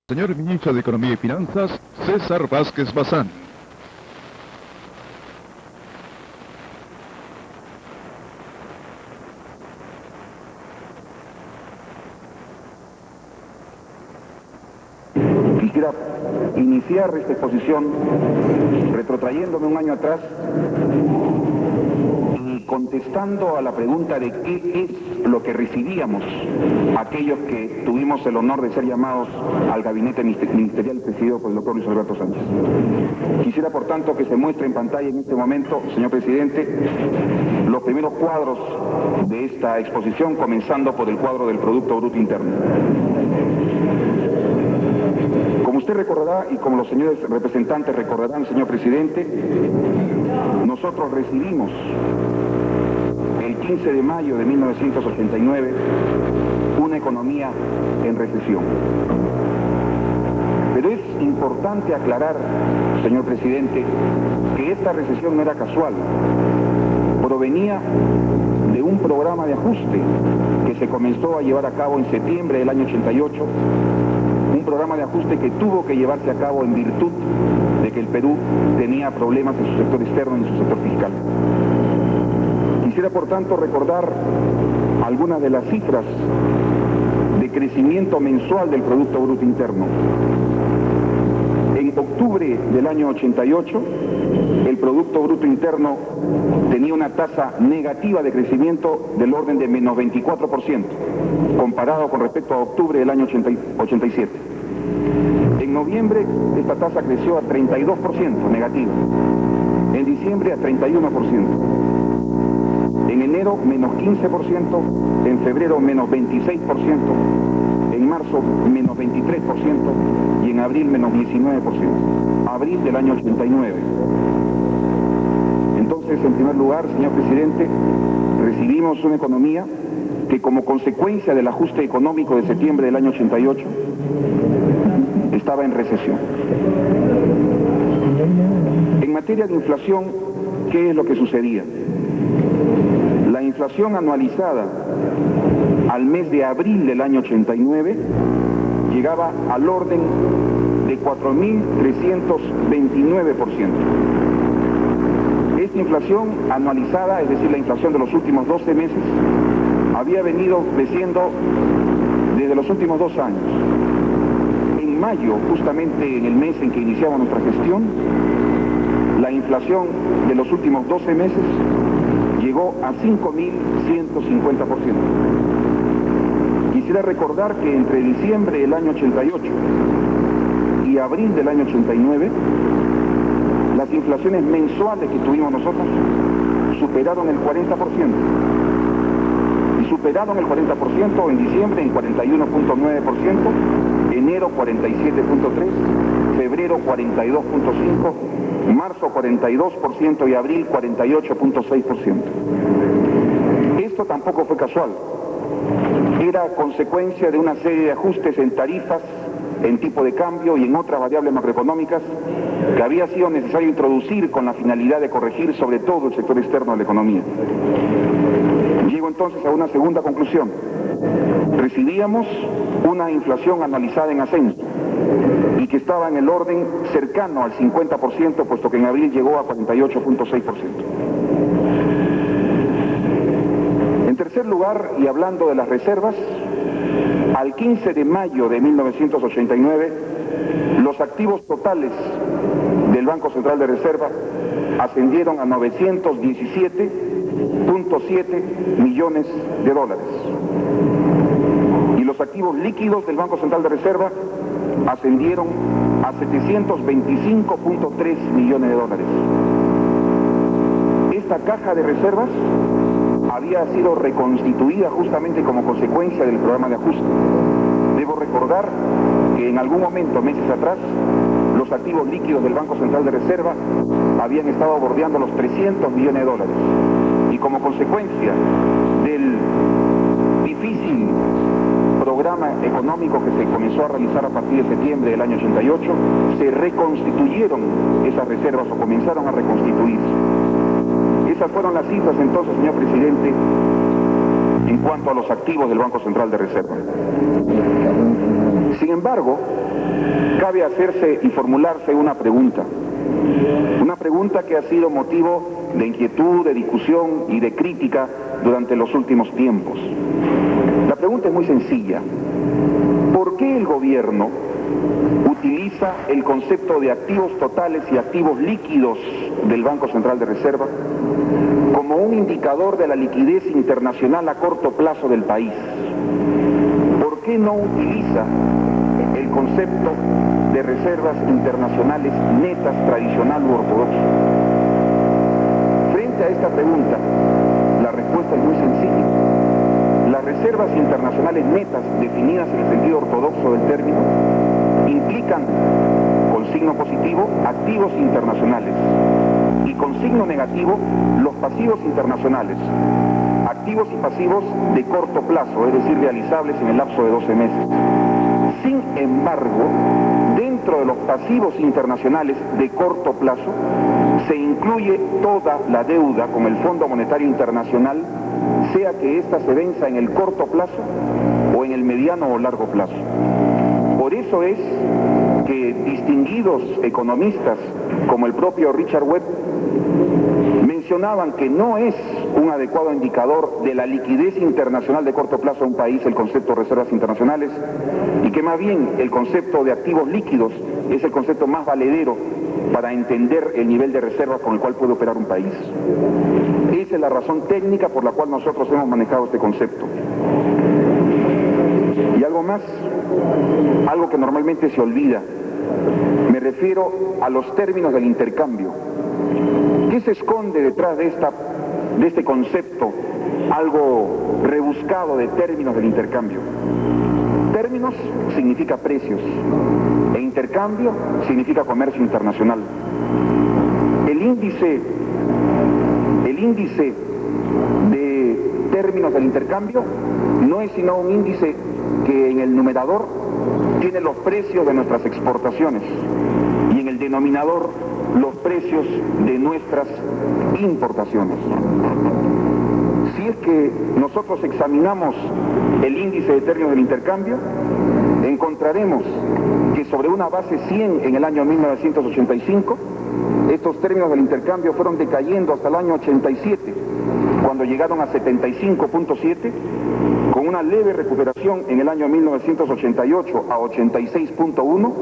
Señor Ministro de Economía y Finanzas, César Vázquez Bazán. Quisiera iniciar esta exposición retrotrayéndome un año atrás y contestando a la pregunta de qué es lo que recibíamos aquellos que tuvimos el honor de ser llamados al gabinete ministerial presidido por el doctor Luis Alberto Sánchez. Quisiera, por tanto, que se muestre en pantalla en este momento, señor presidente, los primeros cuadros de esta exposición, comenzando por el cuadro del Producto Bruto Interno. Como usted recordará y como los señores representantes recordarán, señor presidente, nosotros recibimos el 15 de mayo de 1989 una economía en recesión. Pero es importante aclarar, señor presidente, que esta recesión no era casual, provenía de un programa de ajuste que se comenzó a llevar a cabo en septiembre del año 88, un programa de ajuste que tuvo que llevarse a cabo en virtud de que el Perú tenía problemas en su sector externo y en su sector fiscal. Quisiera, por tanto, recordar algunas de las cifras de crecimiento mensual del Producto Bruto Interno. En octubre del año 88, el Producto Bruto Interno tenía una tasa negativa de crecimiento del orden de menos 24%, comparado con respecto a octubre del año 87. En noviembre, esta tasa creció a 32% negativa. En diciembre, a 31%. En enero, menos 15%. En febrero, menos 26%. En marzo, menos 23%. Y en abril, menos 19%. Abril del año 89. Entonces, en primer lugar, señor presidente, recibimos una economía que, como consecuencia del ajuste económico de septiembre del año 88, estaba en recesión. En materia de inflación, ¿qué es lo que sucedía? La inflación anualizada al mes de abril del año 89 llegaba al orden de 4.329%. Esta inflación anualizada, es decir, la inflación de los últimos 12 meses, había venido creciendo desde los últimos 2 años. En mayo, justamente en el mes en que iniciamos nuestra gestión, la inflación de los últimos 12 meses llegó a 5.150%. Quisiera recordar que entre diciembre del año 88 y abril del año 89, las inflaciones mensuales que tuvimos nosotros superaron el 40%. Y superaron el 40% en diciembre en 41.9%, enero 47.3%, febrero 42.5%, marzo 42% y abril 48.6%. Esto tampoco fue casual. Era consecuencia de una serie de ajustes en tarifas, en tipo de cambio y en otras variables macroeconómicas que había sido necesario introducir con la finalidad de corregir sobre todo el sector externo de la economía. Llego entonces a una segunda conclusión. Recibíamos una inflación anualizada en ascenso y que estaba en el orden cercano al 50%, puesto que en abril llegó a 48.6%. En tercer lugar, y hablando de las reservas, al 15 de mayo de 1989, los activos totales del Banco Central de Reserva ascendieron a 917.7 millones de dólares. Y los activos líquidos del Banco Central de Reserva ascendieron a 725.3 millones de dólares. Esta caja de reservas había sido reconstituida justamente como consecuencia del programa de ajuste. Debo recordar que en algún momento, meses atrás, los activos líquidos del Banco Central de Reserva habían estado bordeando los 300 millones de dólares. Y como consecuencia del difícil programa económico que se comenzó a realizar a partir de septiembre del año 88, se reconstituyeron esas reservas o comenzaron a reconstituirse. Esas fueron las cifras entonces, señor presidente, en cuanto a los activos del Banco Central de Reserva. Sin embargo, cabe hacerse y formularse una pregunta que ha sido motivo de inquietud, de discusión y de crítica durante los últimos tiempos. La pregunta es muy sencilla. ¿Por qué el gobierno utiliza el concepto de activos totales y activos líquidos del Banco Central de Reserva como un indicador de la liquidez internacional a corto plazo del país? ¿Por qué no utiliza el concepto de reservas internacionales netas, tradicional u ortodoxo? Frente a esta pregunta, la respuesta es muy sencilla. Las reservas internacionales netas, definidas en el sentido ortodoxo del término, implican, con signo positivo, activos internacionales, y con signo negativo, los pasivos internacionales, activos y pasivos de corto plazo, es decir, realizables en el lapso de 12 meses. Sin embargo, dentro de los pasivos internacionales de corto plazo, se incluye toda la deuda con el Fondo Monetario Internacional, sea que ésta se venza en el corto plazo o en el mediano o largo plazo. Por eso es que distinguidos economistas como el propio Richard Webb mencionaban que no es un adecuado indicador de la liquidez internacional de corto plazo de un país el concepto de reservas internacionales, y que más bien el concepto de activos líquidos es el concepto más valedero para entender el nivel de reservas con el cual puede operar un país. Esa es la razón técnica por la cual nosotros hemos manejado este concepto. Y algo más, algo que normalmente se olvida, me refiero a los términos del intercambio. ¿Qué se esconde detrás de este concepto algo rebuscado de términos del intercambio? Términos significa precios, e intercambio significa comercio internacional. El índice de términos del intercambio no es sino un índice que en el numerador tiene los precios de nuestras exportaciones y en el denominador los precios de nuestras importaciones. Si es que nosotros examinamos el índice de términos del intercambio, encontraremos que sobre una base 100 en el año 1985, estos términos del intercambio fueron decayendo hasta el año 87, cuando llegaron a 75.7, con una leve recuperación en el año 1988 a 86.1,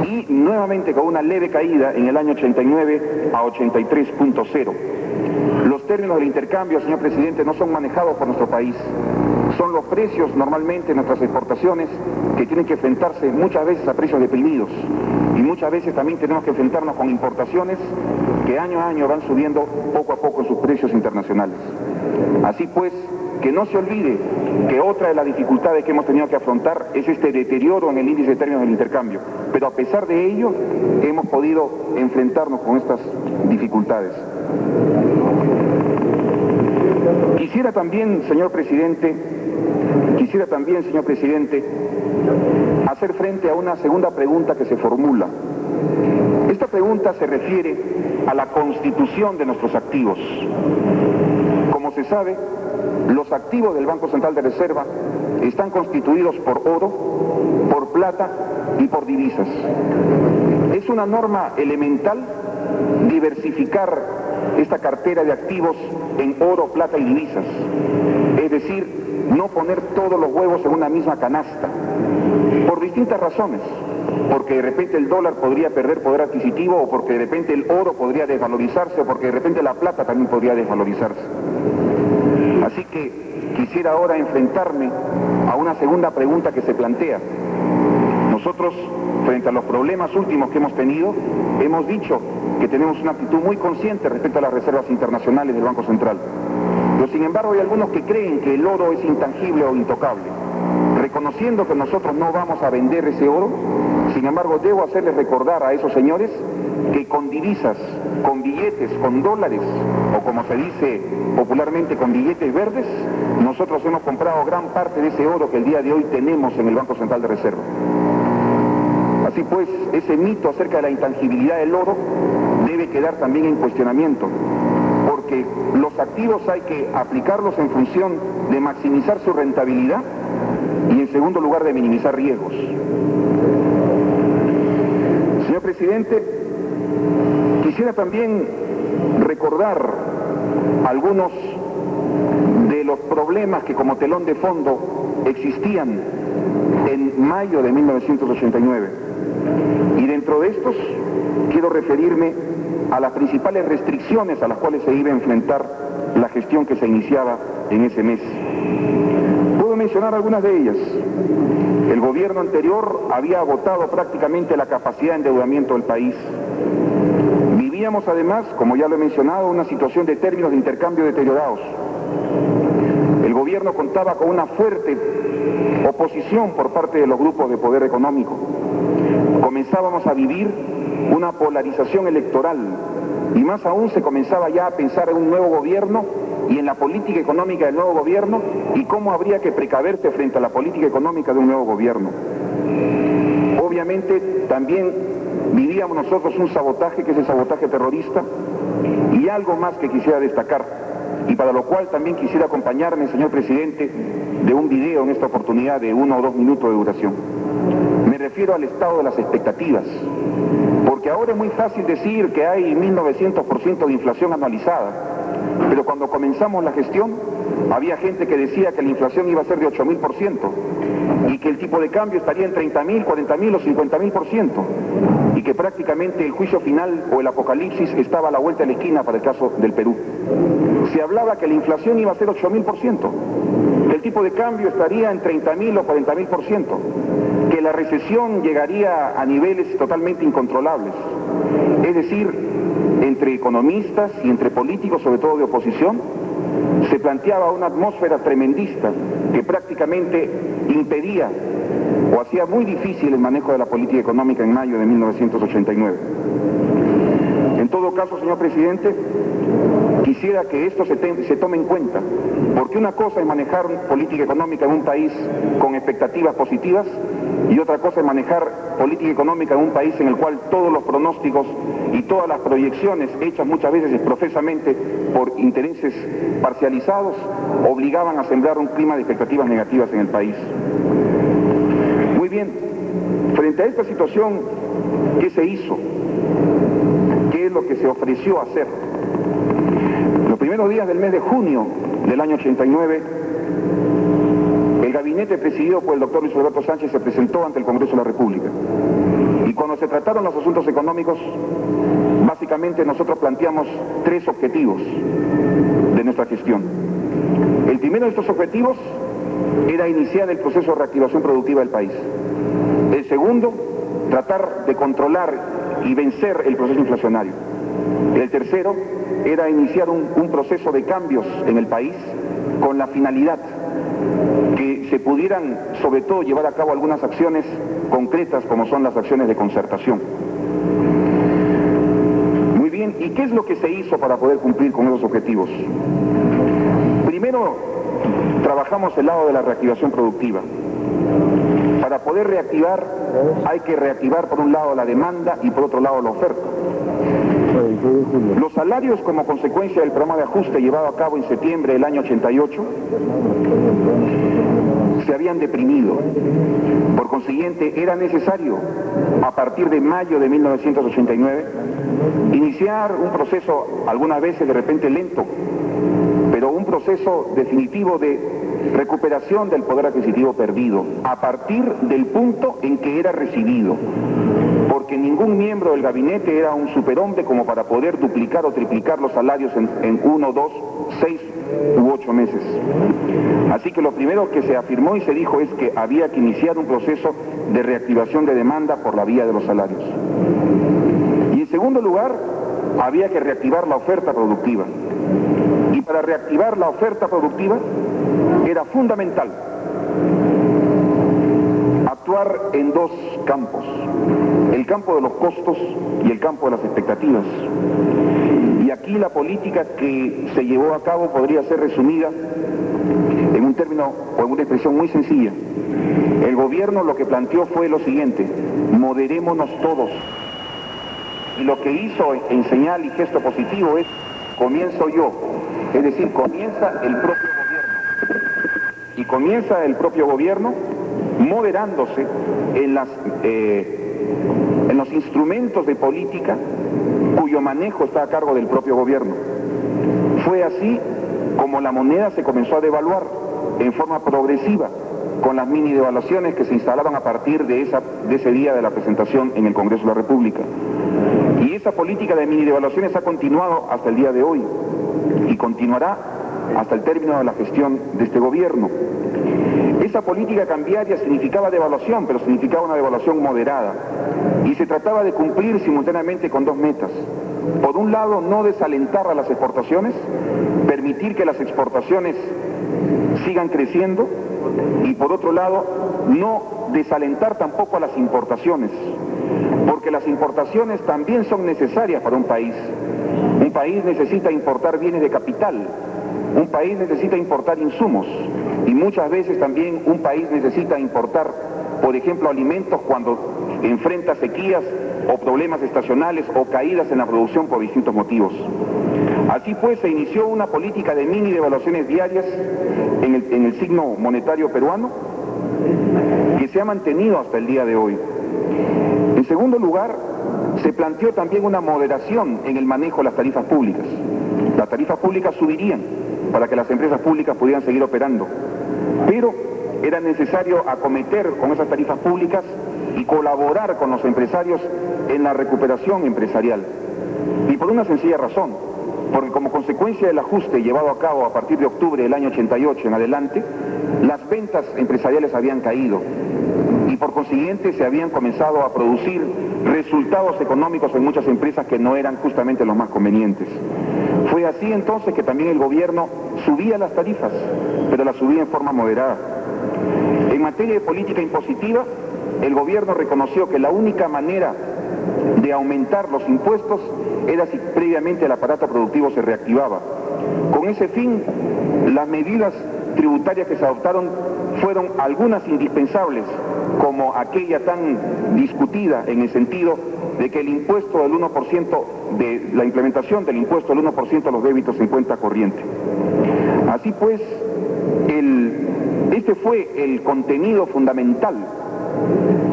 y nuevamente con una leve caída en el año 89 a 83.0. Los términos del intercambio, señor presidente, no son manejados por nuestro país. Son los precios normalmente en nuestras exportaciones que tienen que enfrentarse muchas veces a precios deprimidos. Y muchas veces también tenemos que enfrentarnos con importaciones que año a año van subiendo poco a poco en sus precios internacionales. Así pues, que no se olvide que otra de las dificultades que hemos tenido que afrontar es este deterioro en el índice de términos del intercambio. Pero a pesar de ello, hemos podido enfrentarnos con estas dificultades. Quisiera también, señor presidente, hacer frente a una segunda pregunta que se formula. Esta pregunta se refiere a la constitución de nuestros activos. Como se sabe, los activos del Banco Central de Reserva están constituidos por oro, por plata y por divisas. Es una norma elemental diversificar esta cartera de activos en oro, plata y divisas. Es decir, no poner todos los huevos en una misma canasta, por distintas razones. Porque de repente el dólar podría perder poder adquisitivo, o porque de repente el oro podría desvalorizarse, o porque de repente la plata también podría desvalorizarse. Así que quisiera ahora enfrentarme a una segunda pregunta que se plantea. Nosotros, frente a los problemas últimos que hemos tenido, hemos dicho que tenemos una actitud muy consciente respecto a las reservas internacionales del Banco Central. Pero sin embargo hay algunos que creen que el oro es intangible o intocable. Reconociendo que nosotros no vamos a vender ese oro, sin embargo debo hacerles recordar a esos señores que con divisas, con billetes, con dólares, o como se dice popularmente con billetes verdes, nosotros hemos comprado gran parte de ese oro que el día de hoy tenemos en el Banco Central de Reserva. Así pues, ese mito acerca de la intangibilidad del oro debe quedar también en cuestionamiento, porque los activos hay que aplicarlos en función de maximizar su rentabilidad y en segundo lugar de minimizar riesgos. Señor presidente, quisiera también recordar algunos de los problemas que como telón de fondo existían en mayo de 1989. Y dentro de estos quiero referirme a las principales restricciones a las cuales se iba a enfrentar la gestión que se iniciaba en ese mes. Puedo mencionar algunas de ellas. El gobierno anterior había agotado prácticamente la capacidad de endeudamiento del país. Vivíamos además, como ya lo he mencionado, una situación de términos de intercambio deteriorados. El gobierno contaba con una fuerte oposición por parte de los grupos de poder económico. Comenzábamos a vivir una polarización electoral y más aún se comenzaba ya a pensar en un nuevo gobierno y en la política económica del nuevo gobierno y cómo habría que precaverse frente a la política económica de un nuevo gobierno. Obviamente también vivíamos nosotros un sabotaje que es el sabotaje terrorista y algo más que quisiera destacar y para lo cual también quisiera acompañarme, señor presidente, de un video en esta oportunidad de 1 o 2 minutos de duración. Me refiero al estado de las expectativas, porque ahora es muy fácil decir que hay 1900% de inflación anualizada, pero cuando comenzamos la gestión había gente que decía que la inflación iba a ser de 8000% y que el tipo de cambio estaría en 30.000, 40.000 o 50.000% y que prácticamente el juicio final o el apocalipsis estaba a la vuelta de la esquina para el caso del Perú. Se hablaba que la inflación iba a ser 8000%, que el tipo de cambio estaría en 30.000 o 40.000%, que la recesión llegaría a niveles totalmente incontrolables. Es decir, entre economistas y entre políticos, sobre todo de oposición, se planteaba una atmósfera tremendista que prácticamente impedía o hacía muy difícil el manejo de la política económica en mayo de 1989. En todo caso, señor presidente, quisiera que esto se tome en cuenta, porque una cosa es manejar política económica en un país con expectativas positivas y otra cosa es manejar política económica en un país en el cual todos los pronósticos y todas las proyecciones hechas muchas veces profesamente por intereses parcializados obligaban a sembrar un clima de expectativas negativas en el país. Muy bien, frente a esta situación, ¿qué se hizo? ¿Qué es lo que se ofreció hacer? Los primeros días del mes de junio del año 89, el gabinete presidido por el doctor Luis Alberto Sánchez se presentó ante el Congreso de la República. Y cuando se trataron los asuntos económicos, básicamente nosotros planteamos 3 objetivos de nuestra gestión. El primero de estos objetivos era iniciar el proceso de reactivación productiva del país. El segundo, tratar de controlar y vencer el proceso inflacionario. El tercero era iniciar un proceso de cambios en el país con la finalidad que se pudieran sobre todo llevar a cabo algunas acciones concretas como son las acciones de concertación. Muy bien, ¿y qué es lo que se hizo para poder cumplir con esos objetivos? Primero, trabajamos el lado de la reactivación productiva. Para poder reactivar, hay que reactivar por un lado la demanda y por otro lado la oferta. Los salarios como consecuencia del programa de ajuste llevado a cabo en septiembre del año 88 se habían deprimido. Por consiguiente, era necesario, a partir de mayo de 1989, iniciar un proceso, algunas veces de repente lento, pero un proceso definitivo de recuperación del poder adquisitivo perdido, a partir del punto en que era recibido. Porque ningún miembro del gabinete era un superhombre como para poder duplicar o triplicar los salarios en 1, 2, 6 u 8 meses. Así que lo primero que se afirmó y se dijo es que había que iniciar un proceso de reactivación de demanda por la vía de los salarios. Y en segundo lugar, había que reactivar la oferta productiva. Y para reactivar la oferta productiva era fundamental actuar en 2 campos, el campo de los costos y el campo de las expectativas. Y aquí la política que se llevó a cabo podría ser resumida en un término o en una expresión muy sencilla. El gobierno lo que planteó fue lo siguiente: moderémonos todos. Y lo que hizo en señal y gesto positivo es: comienzo yo, es decir, comienza el propio gobierno. Y comienza el propio gobierno moderándose en los instrumentos de política cuyo manejo está a cargo del propio gobierno. Fue así como la moneda se comenzó a devaluar en forma progresiva, con las mini devaluaciones que se instalaban a partir de ese día de la presentación en el Congreso de la República. Y esa política de mini devaluaciones ha continuado hasta el día de hoy y continuará hasta el término de la gestión de este gobierno. Esa política cambiaria significaba devaluación, pero significaba una devaluación moderada, y se trataba de cumplir simultáneamente con dos metas. Por un lado, no desalentar a las exportaciones, permitir que las exportaciones sigan creciendo, y por otro lado, no desalentar tampoco a las importaciones, porque las importaciones también son necesarias para un país. Un país necesita importar bienes de capital, un país necesita importar insumos, y muchas veces también un país necesita importar, por ejemplo, alimentos cuando enfrenta sequías o problemas estacionales o caídas en la producción por distintos motivos. Así pues, se inició una política de mini devaluaciones diarias en el signo monetario peruano, que se ha mantenido hasta el día de hoy. En segundo lugar, se planteó también una moderación en el manejo de las tarifas públicas. Las tarifas públicas subirían para que las empresas públicas pudieran seguir operando, pero era necesario acometer con esas tarifas públicas y colaborar con los empresarios en la recuperación empresarial. Y por una sencilla razón, porque como consecuencia del ajuste llevado a cabo a partir de octubre del año 88 en adelante, las ventas empresariales habían caído y por consiguiente se habían comenzado a producir resultados económicos en muchas empresas que no eran justamente los más convenientes. Fue así entonces que también el gobierno subía las tarifas, pero las subía en forma moderada. En materia de política impositiva, el gobierno reconoció que la única manera de aumentar los impuestos era si previamente el aparato productivo se reactivaba. Con ese fin, las medidas tributarias que se adoptaron fueron algunas indispensables, como aquella tan discutida en el sentido de que el impuesto del 1%, de la implementación del impuesto del 1% a los débitos en cuenta corriente. Así pues, este fue el contenido fundamental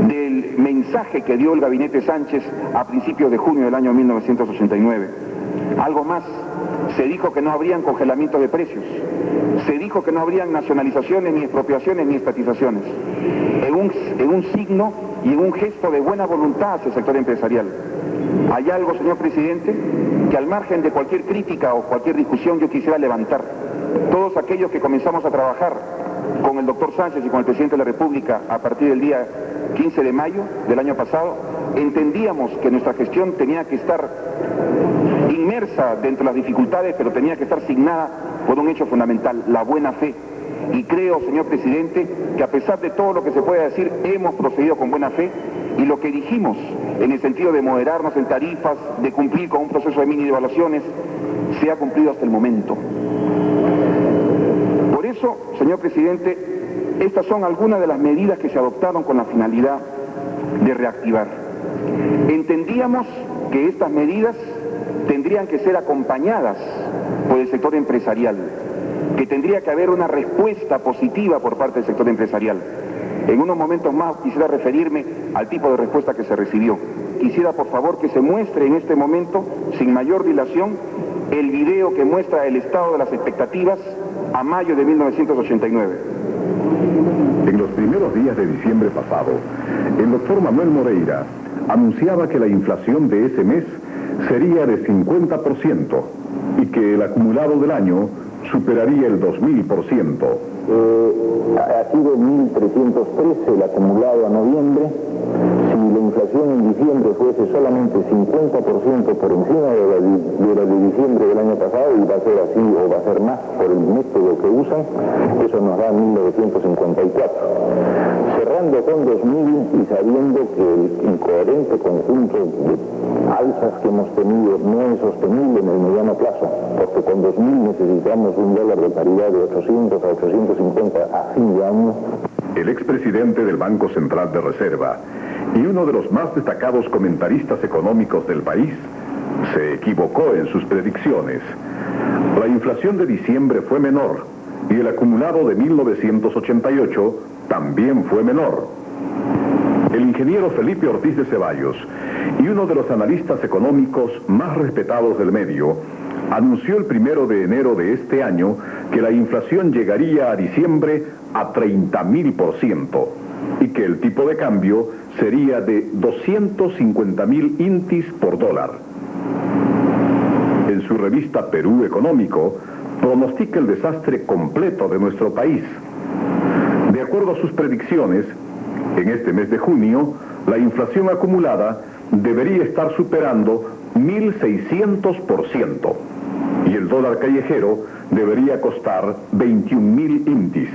del mensaje que dio el gabinete Sánchez a principios de junio del año 1989. Algo más, se dijo que no habrían congelamientos de precios, se dijo que no habrían nacionalizaciones, ni expropiaciones, ni estatizaciones, en un signo y en un gesto de buena voluntad hacia el sector empresarial. Hay algo, señor presidente, que al margen de cualquier crítica o cualquier discusión yo quisiera levantar. Todos aquellos que comenzamos a trabajar con el doctor Sánchez y con el presidente de la República a partir del día 15 de mayo del año pasado, entendíamos que nuestra gestión tenía que estar inmersa dentro de las dificultades, pero tenía que estar signada por un hecho fundamental, la buena fe. Y creo, señor presidente, que a pesar de todo lo que se pueda decir, hemos procedido con buena fe, y lo que dijimos en el sentido de moderarnos en tarifas, de cumplir con un proceso de mini devaluaciones, se ha cumplido hasta el momento. Por eso, señor presidente, estas son algunas de las medidas que se adoptaron con la finalidad de reactivar. Entendíamos que estas medidas tendrían que ser acompañadas por el sector empresarial, que tendría que haber una respuesta positiva por parte del sector empresarial. En unos momentos más quisiera referirme al tipo de respuesta que se recibió. Quisiera, por favor, que se muestre en este momento, sin mayor dilación, el video que muestra el estado de las expectativas a mayo de 1989. En los primeros días de diciembre pasado, el doctor Manuel Moreira anunciaba que la inflación de ese mes sería de 50% y que el acumulado del año superaría el 2000%. Ha sido 1.313 el acumulado a noviembre. Si la inflación en diciembre fuese solamente 50% por encima de la de diciembre del año pasado, y va a ser así o va a ser más por el método que usan, eso nos da 1954. Cerrando con 2000 y sabiendo que el incoherente conjunto de alzas que hemos tenido no es sostenible en el mediano plazo, porque con 2000 necesitamos un dólar de paridad de 800 a 850 a fin de año. El expresidente del Banco Central de Reserva y uno de los más destacados comentaristas económicos del país se equivocó en sus predicciones. La inflación de diciembre fue menor y el acumulado de 1988 también fue menor. El ingeniero Felipe Ortiz de Ceballos y uno de los analistas económicos más respetados del medio anunció el 1 de enero de este año que la inflación llegaría a diciembre a 30.000% y que el tipo de cambio sería de 250.000 intis por dólar. En su revista Perú Económico, pronostica el desastre completo de nuestro país. De acuerdo a sus predicciones, en este mes de junio, la inflación acumulada debería estar superando 1.600% y el dólar callejero debería costar 21.000 intis.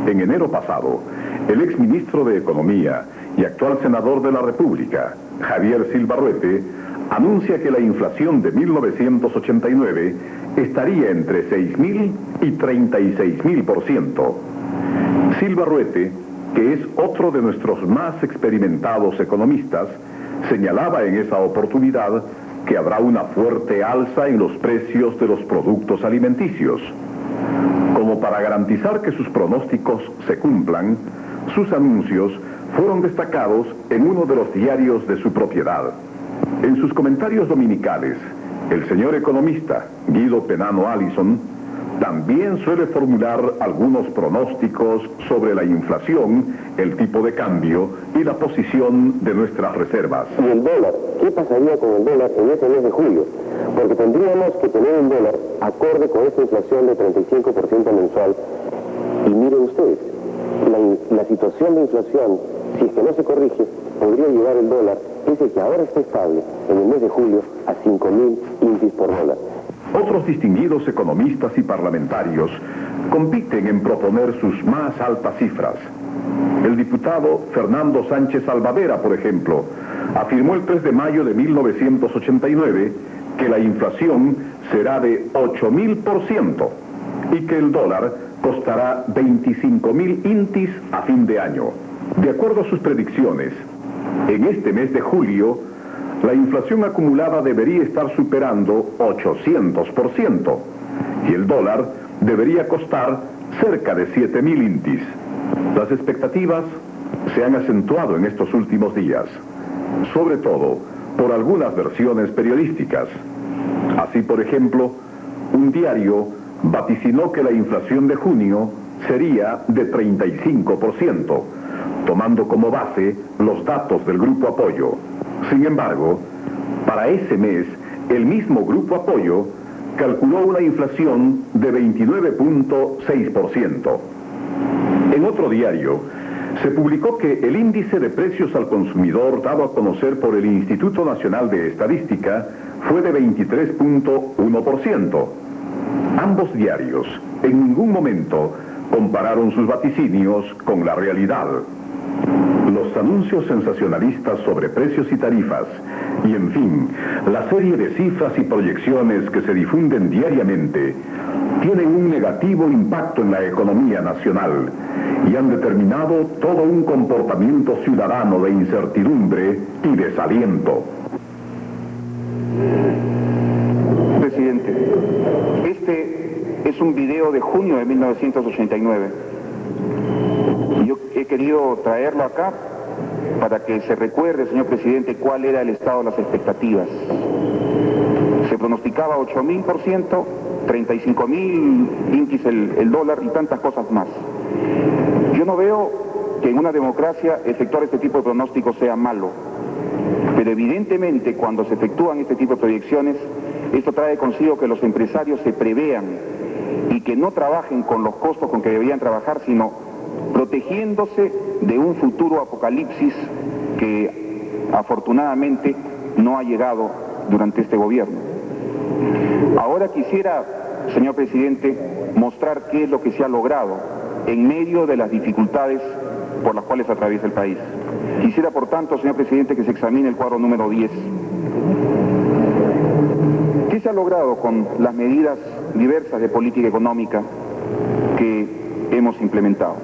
En enero pasado, el exministro de Economía y actual senador de la República, Javier Silva Ruete, anuncia que la inflación de 1989 estaría entre 6.000 y 36.000%. Silva Ruete, que es otro de nuestros más experimentados economistas, señalaba en esa oportunidad que habrá una fuerte alza en los precios de los productos alimenticios. Como para garantizar que sus pronósticos se cumplan, sus anuncios fueron destacados en uno de los diarios de su propiedad. En sus comentarios dominicales, el señor economista Guido Penano Allison también suele formular algunos pronósticos sobre la inflación, el tipo de cambio y la posición de nuestras reservas. ¿Y el dólar? ¿Qué pasaría con el dólar en ese mes de julio? Porque tendríamos que tener un dólar acorde con esta inflación de 35% mensual. Y miren ustedes, la situación de inflación, si es que no se corrige, podría llevar el dólar, ese que ahora está estable, en el mes de julio, a 5.000 intis por dólar. Otros distinguidos economistas y parlamentarios compiten en proponer sus más altas cifras. El diputado Fernando Sánchez Albavera, por ejemplo, afirmó el 3 de mayo de 1989 que la inflación será de 8.000% y que el dólar costará 25.000 intis a fin de año. De acuerdo a sus predicciones, en este mes de julio, la inflación acumulada debería estar superando 800% y el dólar debería costar cerca de 7.000 intis. Las expectativas se han acentuado en estos últimos días, sobre todo por algunas versiones periodísticas. Así, por ejemplo, un diario vaticinó que la inflación de junio sería de 35%, tomando como base los datos del Grupo Apoyo. Sin embargo, para ese mes, el mismo Grupo Apoyo calculó una inflación de 29.6%. En otro diario, se publicó que el índice de precios al consumidor dado a conocer por el Instituto Nacional de Estadística fue de 23.1%. Ambos diarios en ningún momento compararon sus vaticinios con la realidad. Los anuncios sensacionalistas sobre precios y tarifas, y en fin, la serie de cifras y proyecciones que se difunden diariamente, tienen un negativo impacto en la economía nacional y han determinado todo un comportamiento ciudadano de incertidumbre y desaliento. Presidente, este es un video de junio de 1989. Yo he querido traerlo acá para que se recuerde, señor presidente, cuál era el estado de las expectativas. Se pronosticaba 8.000%, 35.000 intis el dólar y tantas cosas más. Yo no veo que en una democracia efectuar este tipo de pronósticos sea malo, pero evidentemente cuando se efectúan este tipo de proyecciones, esto trae consigo que los empresarios se prevean y que no trabajen con los costos con que deberían trabajar, sino protegiéndose de un futuro apocalipsis que afortunadamente no ha llegado durante este gobierno. Ahora quisiera, señor presidente, mostrar qué es lo que se ha logrado en medio de las dificultades por las cuales atraviesa el país. Quisiera, por tanto, señor presidente, que se examine el cuadro número 10. ¿Qué se ha logrado con las medidas diversas de política económica que hemos implementado?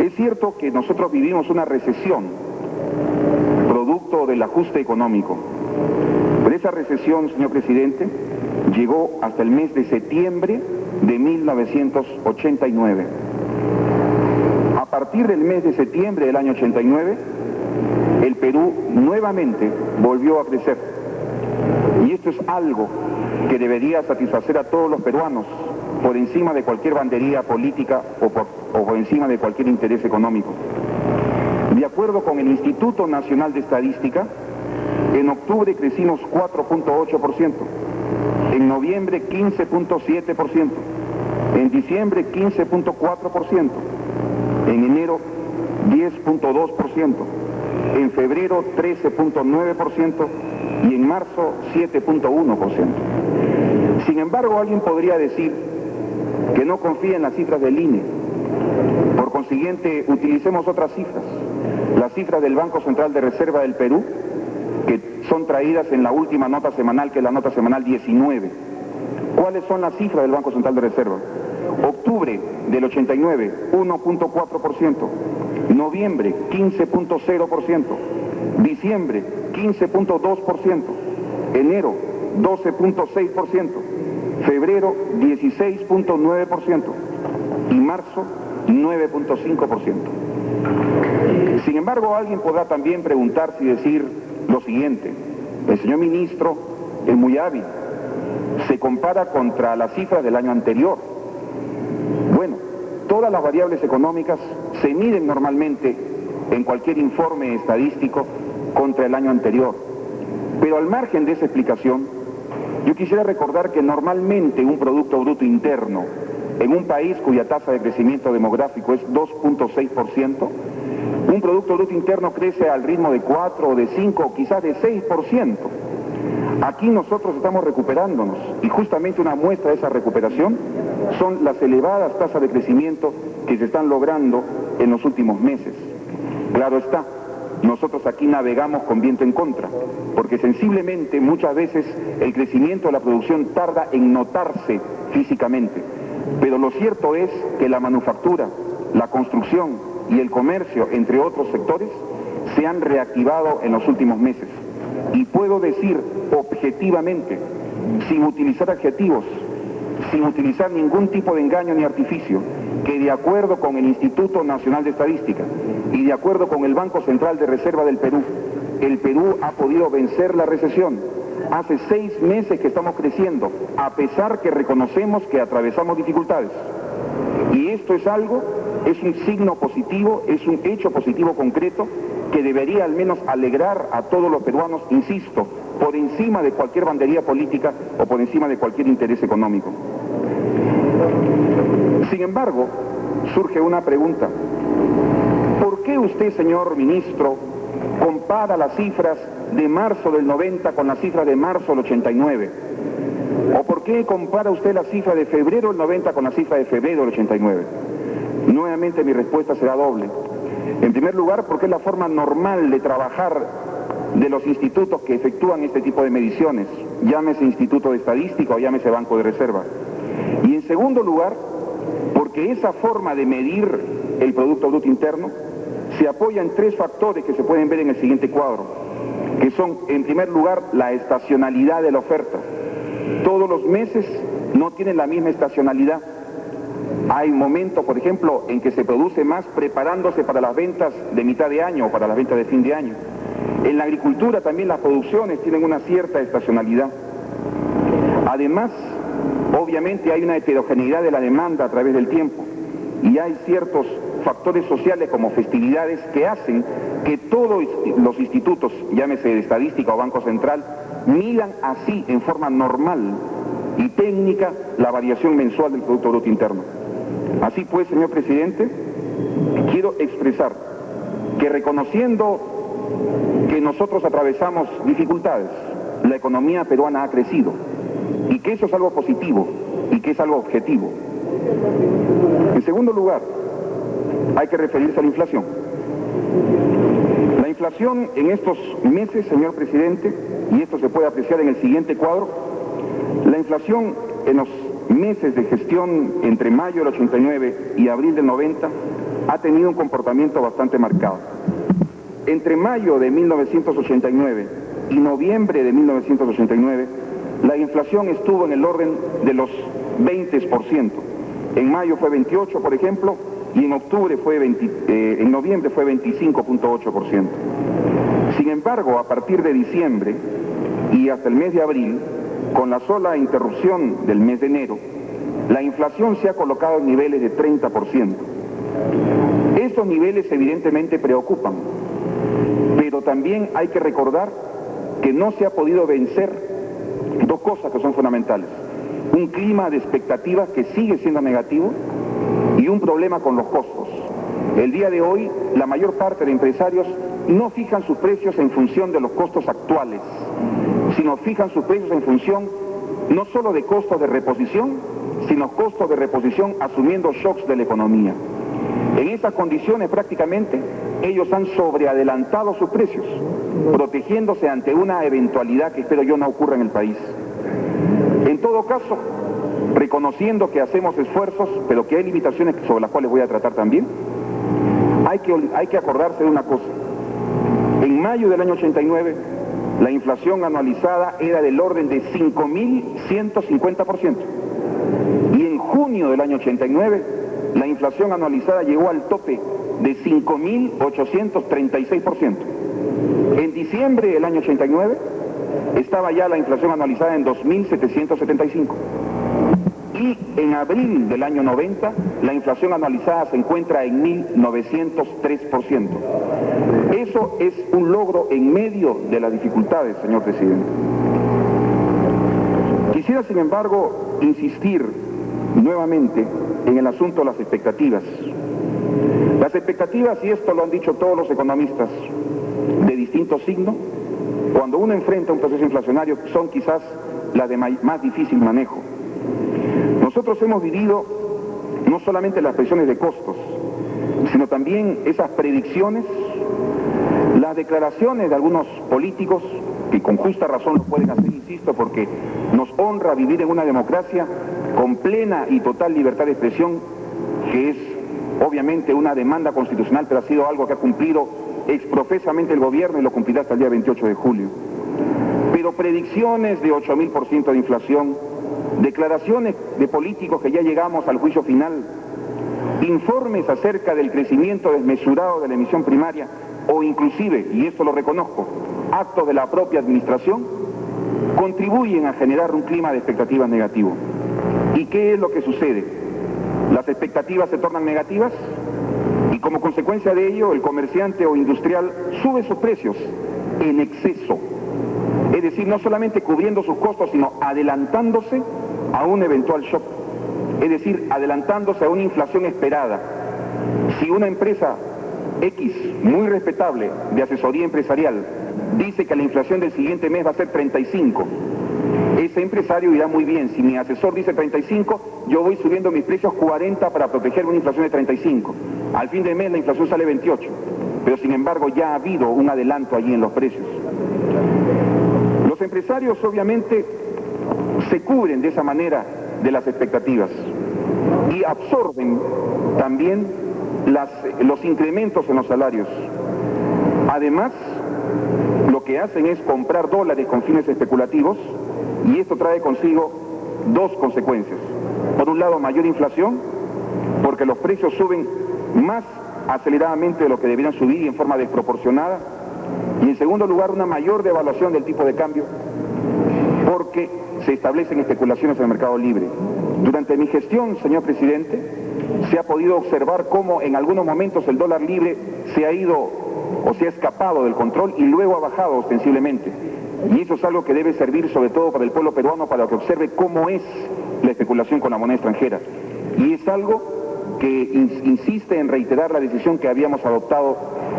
Es cierto que nosotros vivimos una recesión, producto del ajuste económico, pero esa recesión, señor presidente, llegó hasta el mes de septiembre de 1989. partir del mes de septiembre del año 89, el Perú nuevamente volvió a crecer. Y esto es algo que debería satisfacer a todos los peruanos, por encima de cualquier bandería política o por encima de cualquier interés económico. De acuerdo con el Instituto Nacional de Estadística, en octubre crecimos 4.8%, en noviembre 15.7%, en diciembre 15.4%, en enero 10.2%, en febrero 13.9% y en marzo 7.1%. Sin embargo, alguien podría decir que no confía en las cifras del INE. Por consiguiente, utilicemos otras cifras, las cifras del Banco Central de Reserva del Perú, que son traídas en la última nota semanal, que es la nota semanal 19. ¿Cuáles son las cifras del Banco Central de Reserva? Octubre del 89, 1.4%, noviembre 15.0%, diciembre 15.2%, enero 12.6%, febrero 16.9% y marzo 9.5%. Sin embargo, alguien podrá también preguntarse y decir lo siguiente: el señor ministro es muy hábil, se compara contra las cifras del año anterior. Bueno, todas las variables económicas se miden normalmente en cualquier informe estadístico contra el año anterior. Pero al margen de esa explicación, yo quisiera recordar que normalmente un Producto Bruto Interno en un país cuya tasa de crecimiento demográfico es 2.6%, un Producto Bruto Interno crece al ritmo de 4 o de 5 o quizás de 6%. Aquí nosotros estamos recuperándonos y justamente una muestra de esa recuperación son las elevadas tasas de crecimiento que se están logrando en los últimos meses. Claro está, nosotros aquí navegamos con viento en contra, porque sensiblemente muchas veces el crecimiento de la producción tarda en notarse físicamente. Pero lo cierto es que la manufactura, la construcción y el comercio, entre otros sectores, se han reactivado en los últimos meses. Y puedo decir objetivamente, sin utilizar adjetivos, sin utilizar ningún tipo de engaño ni artificio, que de acuerdo con el Instituto Nacional de Estadística y de acuerdo con el Banco Central de Reserva del Perú, el Perú ha podido vencer la recesión. Hace 6 meses que estamos creciendo, a pesar que reconocemos que atravesamos dificultades. Y esto es algo, es un signo positivo, es un hecho positivo concreto que debería al menos alegrar a todos los peruanos, insisto, por encima de cualquier bandería política o por encima de cualquier interés económico. Sin embargo, surge una pregunta. ¿Por qué usted, señor ministro, compara las cifras de marzo del 90 con las cifras de marzo del 89? ¿O por qué compara usted la cifra de febrero del 90 con la cifra de febrero del 89? Nuevamente mi respuesta será doble. En primer lugar, porque es la forma normal de trabajar de los institutos que efectúan este tipo de mediciones, llámese Instituto de Estadística o llámese Banco de Reserva. Y en segundo lugar, porque esa forma de medir el Producto Bruto Interno se apoya en 3 factores que se pueden ver en el siguiente cuadro, que son, en primer lugar, la estacionalidad de la oferta. Todos los meses no tienen la misma estacionalidad. Hay momentos, por ejemplo, en que se produce más preparándose para las ventas de mitad de año o para las ventas de fin de año. En la agricultura también las producciones tienen una cierta estacionalidad. Además, obviamente hay una heterogeneidad de la demanda a través del tiempo y hay ciertos factores sociales como festividades que hacen que todos los institutos, llámese de estadística o Banco Central, midan así en forma normal y técnica la variación mensual del Producto Bruto Interno. Así pues, señor presidente, quiero expresar que reconociendo que nosotros atravesamos dificultades, la economía peruana ha crecido y que eso es algo positivo y que es algo objetivo. En segundo lugar, hay que referirse a la inflación. La inflación en estos meses, señor presidente, y esto se puede apreciar en el siguiente cuadro, la inflación en los meses de gestión entre mayo del 89 y abril del 90 ha tenido un comportamiento bastante marcado. Entre mayo de 1989 y noviembre de 1989, la inflación estuvo en el orden de los 20%. En mayo fue 28, por ejemplo, y en noviembre fue 25.8%. Sin embargo, a partir de diciembre y hasta el mes de abril, con la sola interrupción del mes de enero, la inflación se ha colocado en niveles de 30%. Estos niveles evidentemente preocupan, pero también hay que recordar que no se ha podido vencer dos cosas que son fundamentales: un clima de expectativas que sigue siendo negativo y un problema con los costos. El día de hoy, la mayor parte de empresarios no fijan sus precios en función de los costos actuales, sino fijan sus precios en función no solo de costos de reposición, sino costos de reposición asumiendo shocks de la economía. En esas condiciones prácticamente ellos han sobreadelantado sus precios, protegiéndose ante una eventualidad que espero yo no ocurra en el país. En todo caso, reconociendo que hacemos esfuerzos, pero que hay limitaciones sobre las cuales voy a tratar también, hay que acordarse de una cosa. En mayo del año 89, la inflación anualizada era del orden de 5.150%. Y en junio del año 89, la inflación anualizada llegó al tope de 5.836%. En diciembre del año 89, estaba ya la inflación anualizada en 2.775. Y en abril del año 90, la inflación anualizada se encuentra en 1.903%. Eso es un logro en medio de las dificultades, señor presidente. Quisiera, sin embargo, insistir nuevamente en el asunto de las expectativas. Las expectativas, y esto lo han dicho todos los economistas de distinto signo, cuando uno enfrenta un proceso inflacionario, son quizás las de más difícil manejo. Nosotros hemos vivido no solamente las presiones de costos, sino también esas predicciones, las declaraciones de algunos políticos, que con justa razón lo pueden hacer, insisto, porque nos honra vivir en una democracia con plena y total libertad de expresión, que es obviamente una demanda constitucional, pero ha sido algo que ha cumplido exprofesamente el gobierno y lo cumplirá hasta el día 28 de julio. Pero predicciones de 8.000% de inflación, declaraciones de políticos que ya llegamos al juicio final, informes acerca del crecimiento desmesurado de la emisión primaria, o inclusive, y esto lo reconozco, actos de la propia administración, contribuyen a generar un clima de expectativas negativo. ¿Y qué es lo que sucede? Las expectativas se tornan negativas y como consecuencia de ello el comerciante o industrial sube sus precios en exceso. Es decir, no solamente cubriendo sus costos, sino adelantándose a un eventual shock. Es decir, adelantándose a una inflación esperada. Si una empresa X, muy respetable, de asesoría empresarial, dice que la inflación del siguiente mes va a ser 35, ese empresario irá muy bien. Si mi asesor dice 35, yo voy subiendo mis precios 40 para proteger una inflación de 35. Al fin de mes la inflación sale 28, pero sin embargo ya ha habido un adelanto allí en los precios. Los empresarios obviamente se cubren de esa manera de las expectativas y absorben también los incrementos en los salarios. Además, lo que hacen es comprar dólares con fines especulativos y esto trae consigo dos consecuencias. Por un lado, mayor inflación, porque los precios suben más aceleradamente de lo que deberían subir y en forma desproporcionada. Y en segundo lugar, una mayor devaluación del tipo de cambio, porque se establecen especulaciones en el mercado libre. Durante mi gestión, señor presidente, se ha podido observar cómo en algunos momentos el dólar libre se ha ido o se ha escapado del control y luego ha bajado ostensiblemente. Y eso es algo que debe servir sobre todo para el pueblo peruano, para que observe cómo es la especulación con la moneda extranjera. Y es algo que insiste en reiterar la decisión que habíamos adoptado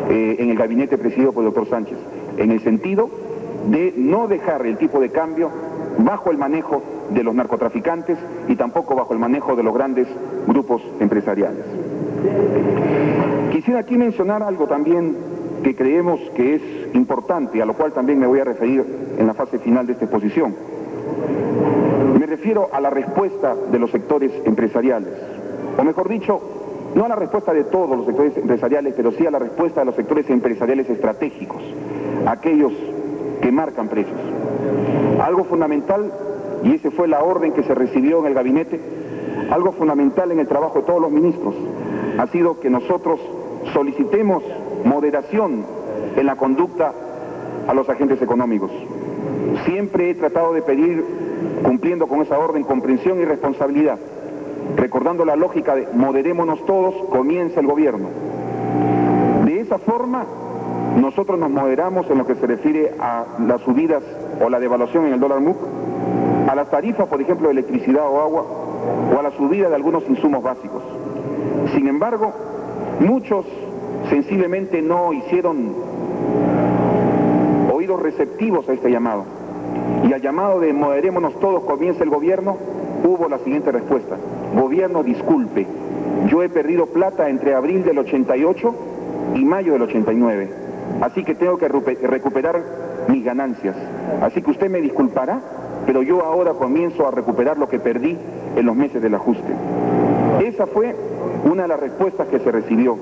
en el gabinete presidido por el doctor Sánchez, en el sentido de no dejar el tipo de cambio bajo el manejo de los narcotraficantes y tampoco bajo el manejo de los grandes grupos empresariales. Quisiera aquí mencionar algo también que creemos que es importante, a lo cual también me voy a referir en la fase final de esta exposición. Me refiero a la respuesta de los sectores empresariales, o mejor dicho, no a la respuesta de todos los sectores empresariales, pero sí a la respuesta de los sectores empresariales estratégicos, aquellos que marcan precios. Algo fundamental, y esa fue la orden que se recibió en el gabinete, algo fundamental en el trabajo de todos los ministros ha sido que nosotros solicitemos moderación en la conducta a los agentes económicos. Siempre he tratado de pedir, cumpliendo con esa orden, comprensión y responsabilidad, recordando la lógica de moderémonos todos, comienza el gobierno. De esa forma, nosotros nos moderamos en lo que se refiere a las subidas o la devaluación en el dólar MUC, a las tarifas, por ejemplo, de electricidad o agua, o a la subida de algunos insumos básicos. Sin embargo, muchos sensiblemente no hicieron oídos receptivos a este llamado. Y al llamado de moderémonos todos, comienza el gobierno, hubo la siguiente respuesta: gobierno, disculpe, yo he perdido plata entre abril del 88 y mayo del 89, así que tengo que recuperar mis ganancias. Así que usted me disculpará, pero yo ahora comienzo a recuperar lo que perdí en los meses del ajuste. Esa fue una de las respuestas que se recibió,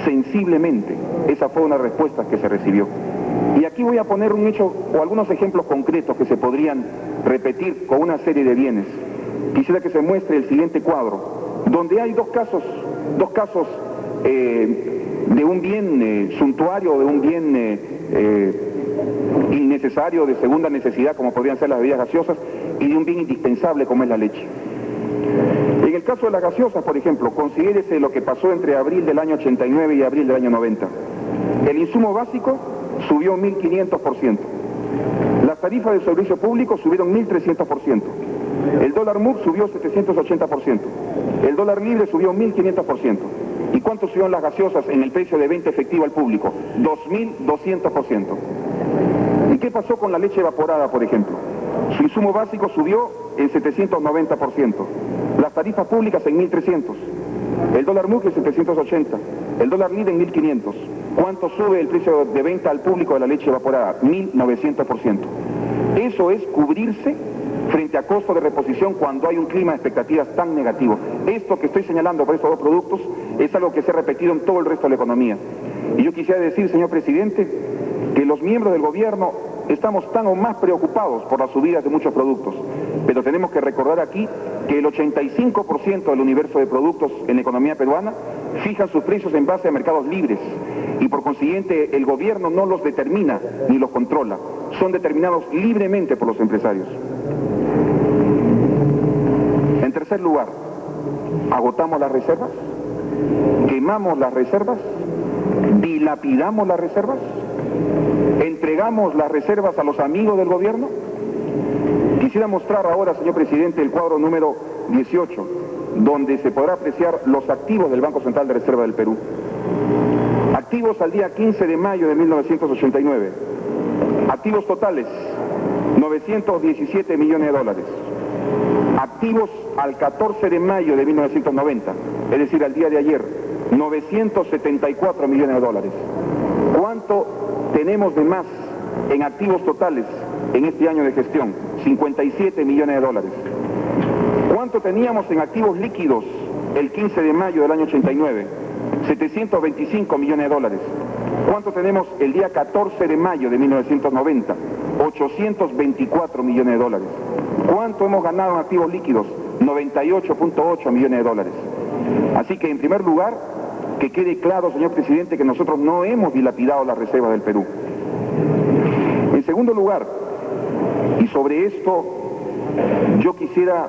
sensiblemente, esa fue una respuesta que se recibió. Y aquí voy a poner un hecho o algunos ejemplos concretos que se podrían repetir con una serie de bienes. Quisiera que se muestre el siguiente cuadro, donde hay dos casos de un bien suntuario, de un bien innecesario, de segunda necesidad, como podrían ser las bebidas gaseosas, y de un bien indispensable como es la leche. En el caso de las gaseosas, por ejemplo, considérese lo que pasó entre abril del año 89 y abril del año 90. El insumo básico subió 1.500%. Las tarifas del servicio público subieron 1.300%. El dólar MUC subió 780%. El dólar libre subió 1.500%. ¿Y cuánto subieron las gaseosas en el precio de venta efectiva al público? 2.200%. ¿Y qué pasó con la leche evaporada, por ejemplo? Su insumo básico subió en 790%. Las tarifas públicas en 1.300. El dólar MUC en 780. El dólar libre en 1.500. ¿Cuánto sube el precio de venta al público de la leche evaporada? 1.900%. Eso es cubrirse frente a costo de reposición cuando hay un clima de expectativas tan negativo. Esto que estoy señalando por estos dos productos es algo que se ha repetido en todo el resto de la economía. Y yo quisiera decir, señor presidente, que los miembros del gobierno estamos tan o más preocupados por las subidas de muchos productos, pero tenemos que recordar aquí que el 85% del universo de productos en la economía peruana fijan sus precios en base a mercados libres y por consiguiente el gobierno no los determina ni los controla, son determinados libremente por los empresarios. En tercer lugar, agotamos las reservas, quemamos las reservas, dilapidamos las reservas, entregamos las reservas a los amigos del gobierno. Quisiera mostrar ahora, señor presidente, el cuadro número 18, donde se podrá apreciar los activos del Banco Central de Reserva del Perú. Activos al día 15 de mayo de 1989. Activos totales, 917 millones de dólares. Activos al 14 de mayo de 1990, es decir, al día de ayer, 974 millones de dólares. ¿Cuánto tenemos de más en activos totales en este año de gestión? 57 millones de dólares. ¿Cuánto teníamos en activos líquidos el 15 de mayo del año 89? 725 millones de dólares. ¿Cuánto tenemos el día 14 de mayo de 1990? 824 millones de dólares. ¿Cuánto hemos ganado en activos líquidos? 98.8 millones de dólares. Así que, en primer lugar, que quede claro, señor presidente, que nosotros no hemos dilapidado las reservas del Perú. En segundo lugar, y sobre esto yo quisiera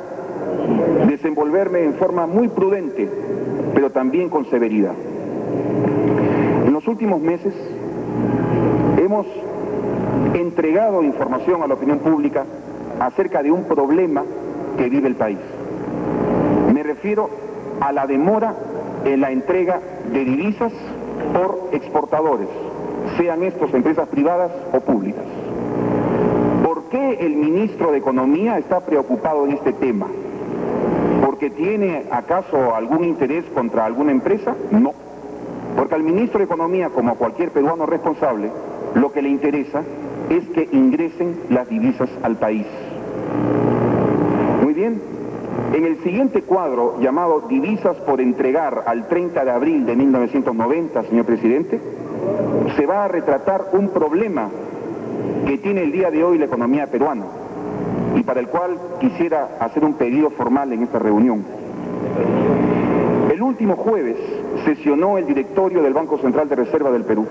desenvolverme en forma muy prudente, pero también con severidad. En los últimos meses hemos entregado información a la opinión pública acerca de un problema que vive el país. Me refiero a la demora en la entrega de divisas por exportadores, sean estos empresas privadas o públicas. ¿Por qué el ministro de Economía está preocupado en este tema? ¿Porque tiene acaso algún interés contra alguna empresa? No. Porque al ministro de Economía, como a cualquier peruano responsable, lo que le interesa es que ingresen las divisas al país. Muy bien. En el siguiente cuadro, llamado Divisas por entregar al 30 de abril de 1990, señor presidente, se va a retratar un problema que tiene el día de hoy la economía peruana y para el cual quisiera hacer un pedido formal en esta reunión. El último jueves sesionó el directorio del Banco Central de Reserva del Perú.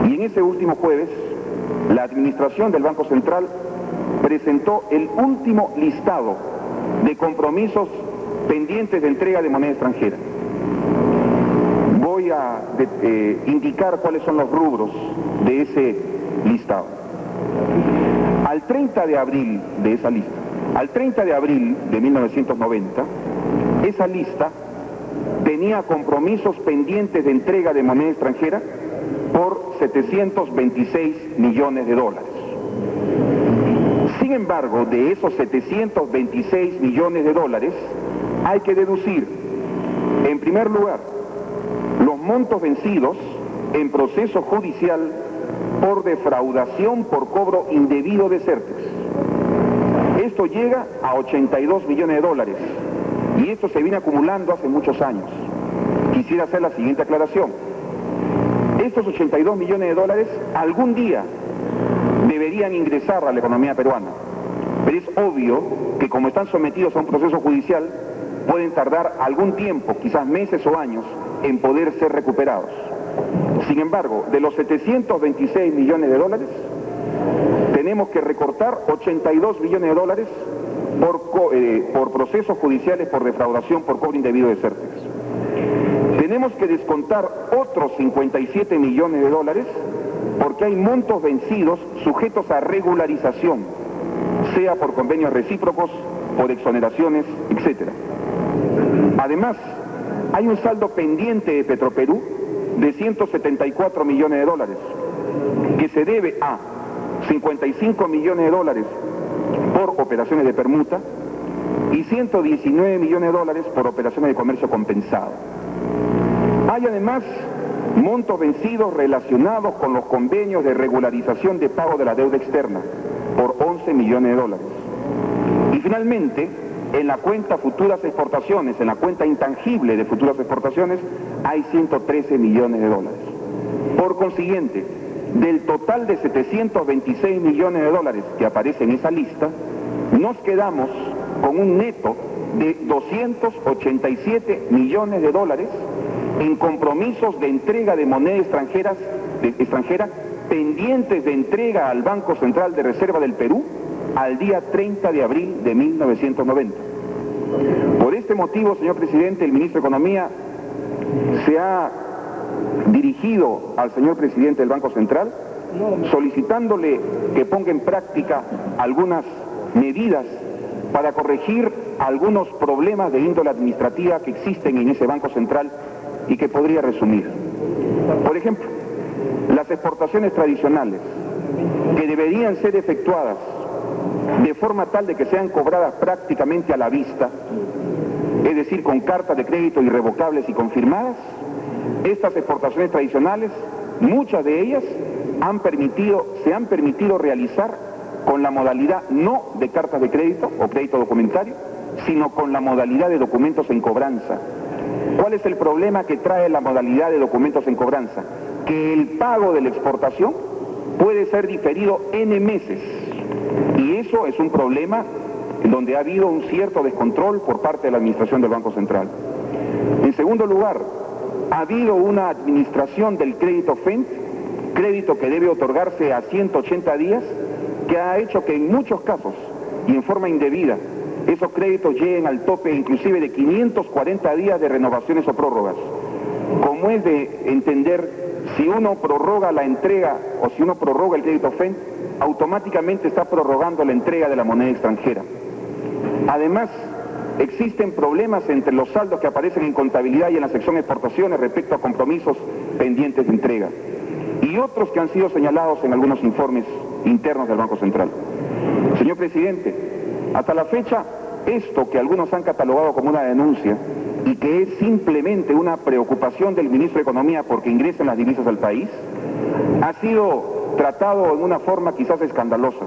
Y en ese último jueves, la administración del Banco Central presentó el último listado de compromisos pendientes de entrega de moneda extranjera. Voy a indicar cuáles son los rubros de ese listado. Al 30 de abril de esa lista, al 30 de abril de 1990, esa lista tenía compromisos pendientes de entrega de moneda extranjera por 726 millones de dólares. Sin embargo, de esos 726 millones de dólares, hay que deducir, en primer lugar, los montos vencidos en proceso judicial por defraudación por cobro indebido de CERTES. Esto llega a 82 millones de dólares y esto se viene acumulando hace muchos años. Quisiera hacer la siguiente aclaración. Estos 82 millones de dólares algún día deberían ingresar a la economía peruana, pero es obvio que como están sometidos a un proceso judicial, pueden tardar algún tiempo, quizás meses o años, en poder ser recuperados. Sin embargo, de los 726 millones de dólares, tenemos que recortar 82 millones de dólares por procesos judiciales por defraudación por cobro indebido de CERTES. Tenemos que descontar otros 57 millones de dólares porque hay montos vencidos sujetos a regularización, sea por convenios recíprocos, por exoneraciones, etc. Además, hay un saldo pendiente de Petroperú de 174 millones de dólares, que se debe a 55 millones de dólares por operaciones de permuta y 119 millones de dólares por operaciones de comercio compensado. Hay además montos vencidos relacionados con los convenios de regularización de pago de la deuda externa por 11 millones de dólares. Y finalmente, en la cuenta futuras exportaciones, en la cuenta intangible de futuras exportaciones, hay 113 millones de dólares. Por consiguiente, del total de 726 millones de dólares que aparece en esa lista, nos quedamos con un neto de 287 millones de dólares en compromisos de entrega de moneda extranjera pendientes de entrega al Banco Central de Reserva del Perú al día 30 de abril de 1990. Por este motivo, señor presidente, el ministro de Economía se ha dirigido al señor presidente del Banco Central solicitándole que ponga en práctica algunas medidas para corregir algunos problemas de índole administrativa que existen en ese Banco Central y que podría resumir. Por ejemplo, las exportaciones tradicionales que deberían ser efectuadas de forma tal de que sean cobradas prácticamente a la vista, es decir, con cartas de crédito irrevocables y confirmadas, estas exportaciones tradicionales, muchas de ellas se han permitido realizar con la modalidad no de cartas de crédito o crédito documentario, sino con la modalidad de documentos en cobranza. ¿Cuál es el problema que trae la modalidad de documentos en cobranza? Que el pago de la exportación puede ser diferido N meses. Y eso es un problema donde ha habido un cierto descontrol por parte de la administración del Banco Central. En segundo lugar, ha habido una administración del crédito FENT, crédito que debe otorgarse a 180 días, que ha hecho que en muchos casos, y en forma indebida, esos créditos lleguen al tope inclusive de 540 días de renovaciones o prórrogas. Como es de entender, si uno prorroga la entrega o si uno prorroga el crédito FENT, automáticamente está prorrogando la entrega de la moneda extranjera. Además, existen problemas entre los saldos que aparecen en contabilidad y en la sección exportaciones respecto a compromisos pendientes de entrega, y otros que han sido señalados en algunos informes internos del Banco Central. Señor presidente, hasta la fecha, esto que algunos han catalogado como una denuncia y que es simplemente una preocupación del ministro de Economía porque ingresen las divisas al país, ha sido tratado en una forma quizás escandalosa.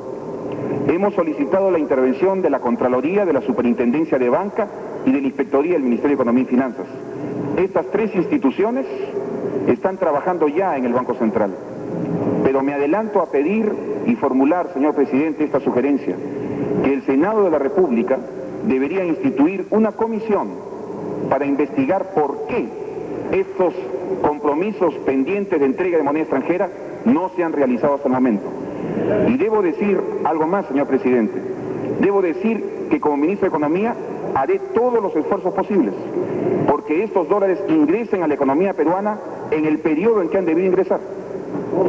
Hemos solicitado la intervención de la Contraloría, de la Superintendencia de Banca y de la Inspectoría del Ministerio de Economía y Finanzas. Estas tres instituciones están trabajando ya en el Banco Central. Pero me adelanto a pedir y formular, señor presidente, esta sugerencia, que el Senado de la República debería instituir una comisión para investigar por qué estos compromisos pendientes de entrega de moneda extranjera no se han realizado hasta el momento. Y debo decir algo más, señor presidente. Debo decir que como ministro de Economía haré todos los esfuerzos posibles porque estos dólares ingresen a la economía peruana en el periodo en que han debido ingresar.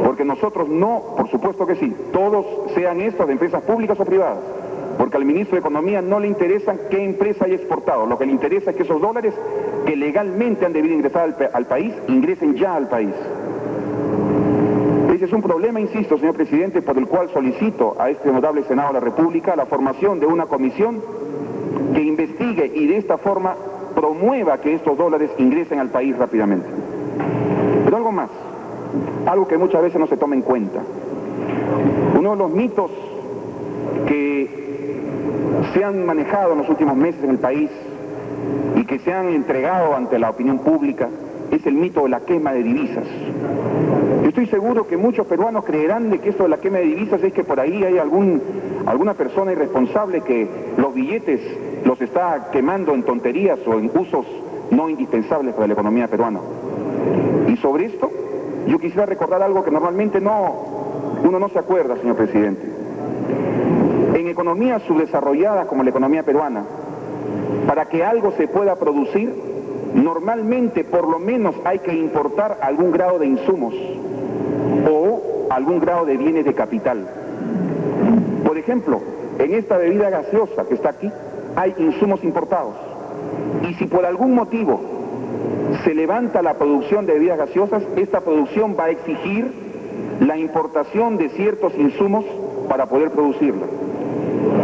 Porque nosotros no, por supuesto que sí, todos sean estos de empresas públicas o privadas, porque al ministro de Economía no le interesa qué empresa haya exportado, lo que le interesa es que esos dólares que legalmente han debido ingresar al país, ingresen ya al país. Ese es un problema, insisto, señor presidente, por el cual solicito a este honorable Senado de la República la formación de una comisión que investigue y de esta forma promueva que estos dólares ingresen al país rápidamente. Pero algo más, algo que muchas veces no se toma en cuenta. Uno de los mitos que se han manejado en los últimos meses en el país y que se han entregado ante la opinión pública es el mito de la quema de divisas. Yo estoy seguro que muchos peruanos creerán de que esto de la quema de divisas es que por ahí hay alguna persona irresponsable que los billetes los está quemando en tonterías o en usos no indispensables para la economía peruana. Y sobre esto, yo quisiera recordar algo que normalmente uno no se acuerda, señor presidente. En economías subdesarrolladas como la economía peruana, para que algo se pueda producir, normalmente por lo menos hay que importar algún grado de insumos o algún grado de bienes de capital. Por ejemplo, en esta bebida gaseosa que está aquí, hay insumos importados. Y si por algún motivo se levanta la producción de bebidas gaseosas, esta producción va a exigir la importación de ciertos insumos para poder producirla.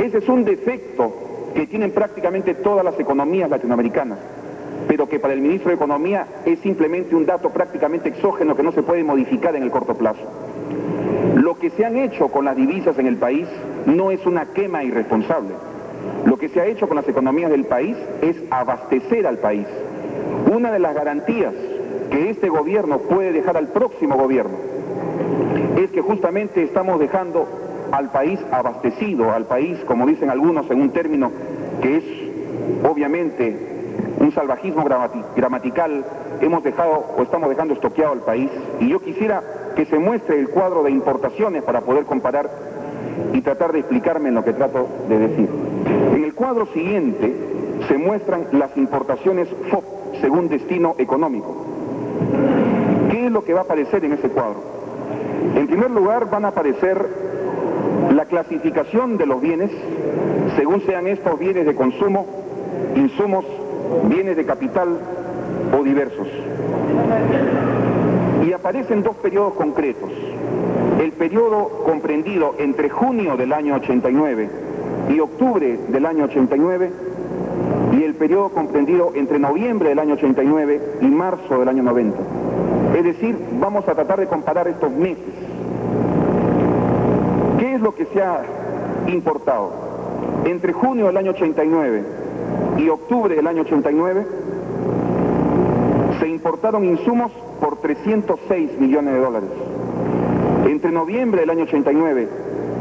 Ese es un defecto que tienen prácticamente todas las economías latinoamericanas, pero que para el ministro de Economía es simplemente un dato prácticamente exógeno que no se puede modificar en el corto plazo. Lo que se han hecho con las divisas en el país no es una quema irresponsable. Lo que se ha hecho con las economías del país es abastecer al país. Una de las garantías que este gobierno puede dejar al próximo gobierno es que justamente estamos dejando al país abastecido, al país, como dicen algunos en un término que es obviamente un salvajismo gramatical, estamos dejando estoqueado al país. Y yo quisiera que se muestre el cuadro de importaciones para poder comparar y tratar de explicarme en lo que trato de decir. En el cuadro siguiente se muestran las importaciones FOB según destino económico. ¿Qué es lo que va a aparecer en ese cuadro? En primer lugar van a aparecer la clasificación de los bienes según sean estos bienes de consumo, insumos, bienes de capital o diversos. Y aparecen dos periodos concretos. El periodo comprendido entre junio del año 89 y octubre del año 89 y el periodo comprendido entre noviembre del año 89 y marzo del año 90. Es decir, vamos a tratar de comparar estos meses. ¿Qué es lo que se ha importado? Entre junio del año 89 y octubre del año 89 se importaron insumos por 306 millones de dólares. Entre noviembre del año 89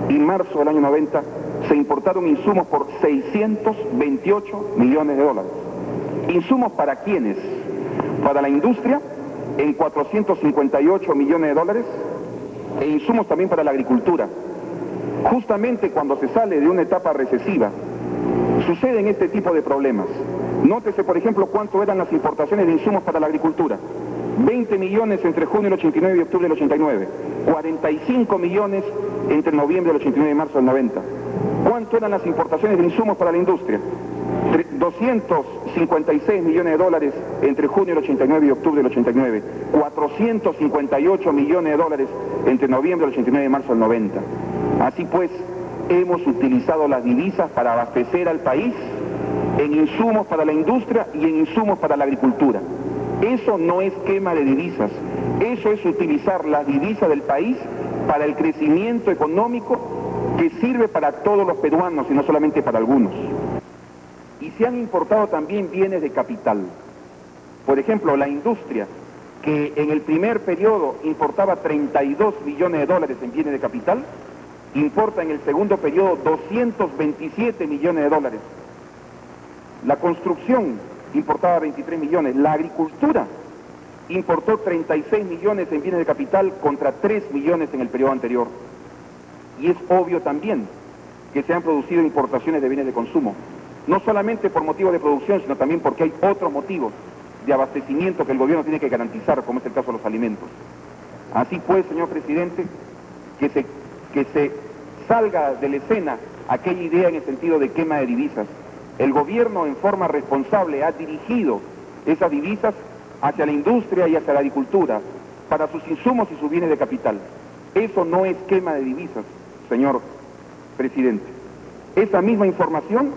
y marzo del año 90 se importaron insumos por 628 millones de dólares. ¿Insumos para quiénes? Para la industria en 458 millones de dólares e insumos también para la agricultura. Justamente cuando se sale de una etapa recesiva, suceden este tipo de problemas. Nótese, por ejemplo, cuánto eran las importaciones de insumos para la agricultura. 20 millones entre junio del 89 y octubre del 89. 45 millones entre noviembre del 89 y marzo del 90. ¿Cuánto eran las importaciones de insumos para la industria? 256 millones de dólares entre junio del 89 y octubre del 89. 458 millones de dólares entre noviembre del 89 y marzo del 90. Así pues, hemos utilizado las divisas para abastecer al país en insumos para la industria y en insumos para la agricultura. Eso no es quema de divisas, eso es utilizar las divisas del país para el crecimiento económico que sirve para todos los peruanos y no solamente para algunos. Y se han importado también bienes de capital. Por ejemplo, la industria, que en el primer periodo importaba 32 millones de dólares en bienes de capital, importa en el segundo periodo 227 millones de dólares. La construcción importaba 23 millones, la agricultura importó 36 millones en bienes de capital contra 3 millones en el periodo anterior. Y es obvio también que se han producido importaciones de bienes de consumo, no solamente por motivos de producción, sino también porque hay otros motivos de abastecimiento que el gobierno tiene que garantizar, como es el caso de los alimentos. Así pues, señor presidente, que se salga de la escena aquella idea en el sentido de quema de divisas. El gobierno en forma responsable ha dirigido esas divisas hacia la industria y hacia la agricultura, para sus insumos y sus bienes de capital. Eso no es quema de divisas, señor presidente. Esa misma información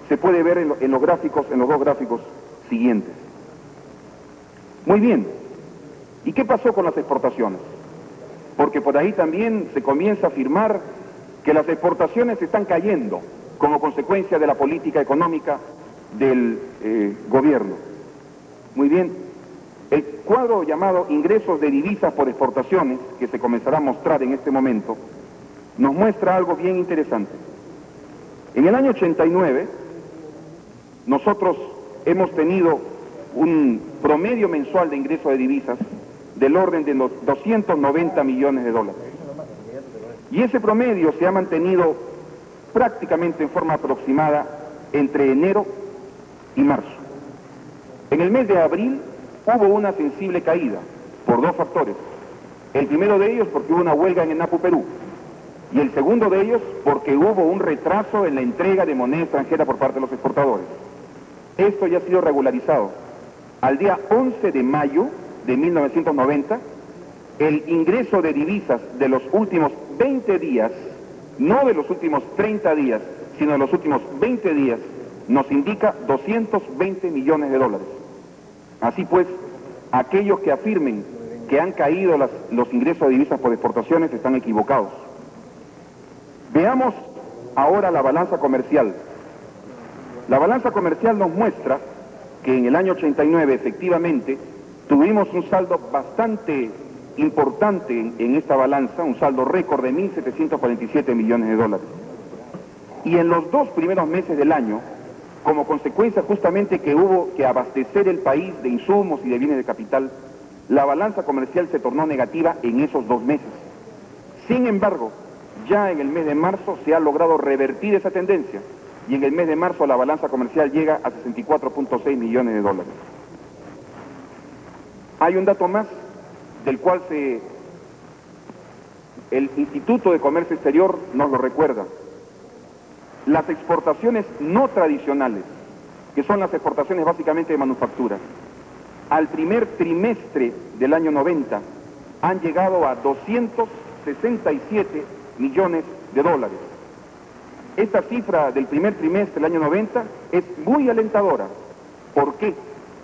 se puede ver en los dos gráficos siguientes. Muy bien. ¿Y qué pasó con las exportaciones? Porque por ahí también se comienza a afirmar que las exportaciones están cayendo como consecuencia de la política económica del gobierno. Muy bien. El cuadro llamado ingresos de divisas por exportaciones, que se comenzará a mostrar en este momento, nos muestra algo bien interesante. En el año 89, nosotros hemos tenido un promedio mensual de ingresos de divisas del orden de los 290 millones de dólares. Y ese promedio se ha mantenido prácticamente en forma aproximada entre enero y marzo. En el mes de abril hubo una sensible caída por dos factores. El primero de ellos porque hubo una huelga en ENAPU Perú, y el segundo de ellos porque hubo un retraso en la entrega de moneda extranjera por parte de los exportadores. Esto ya ha sido regularizado. Al día 11 de mayo de 1990, el ingreso de divisas de los últimos 20 días, no de los últimos 30 días, sino de los últimos 20 días, nos indica 220 millones de dólares. Así pues, aquellos que afirmen que han caído los ingresos de divisas por exportaciones están equivocados. Veamos ahora la balanza comercial. La balanza comercial nos muestra que en el año 89 efectivamente tuvimos un saldo bastante importante en esta balanza, un saldo récord de 1.747 millones de dólares. Y en los dos primeros meses del año, como consecuencia justamente que hubo que abastecer el país de insumos y de bienes de capital, la balanza comercial se tornó negativa en esos 2 meses. Sin embargo, ya en el mes de marzo se ha logrado revertir esa tendencia, y en el mes de marzo la balanza comercial llega a 64.6 millones de dólares. Hay un dato más, del cual el Instituto de Comercio Exterior nos lo recuerda. Las exportaciones no tradicionales, que son las exportaciones básicamente de manufactura, al primer trimestre del año 90 han llegado a 267 millones de dólares. Esta cifra del primer trimestre del año 90 es muy alentadora. ¿Por qué?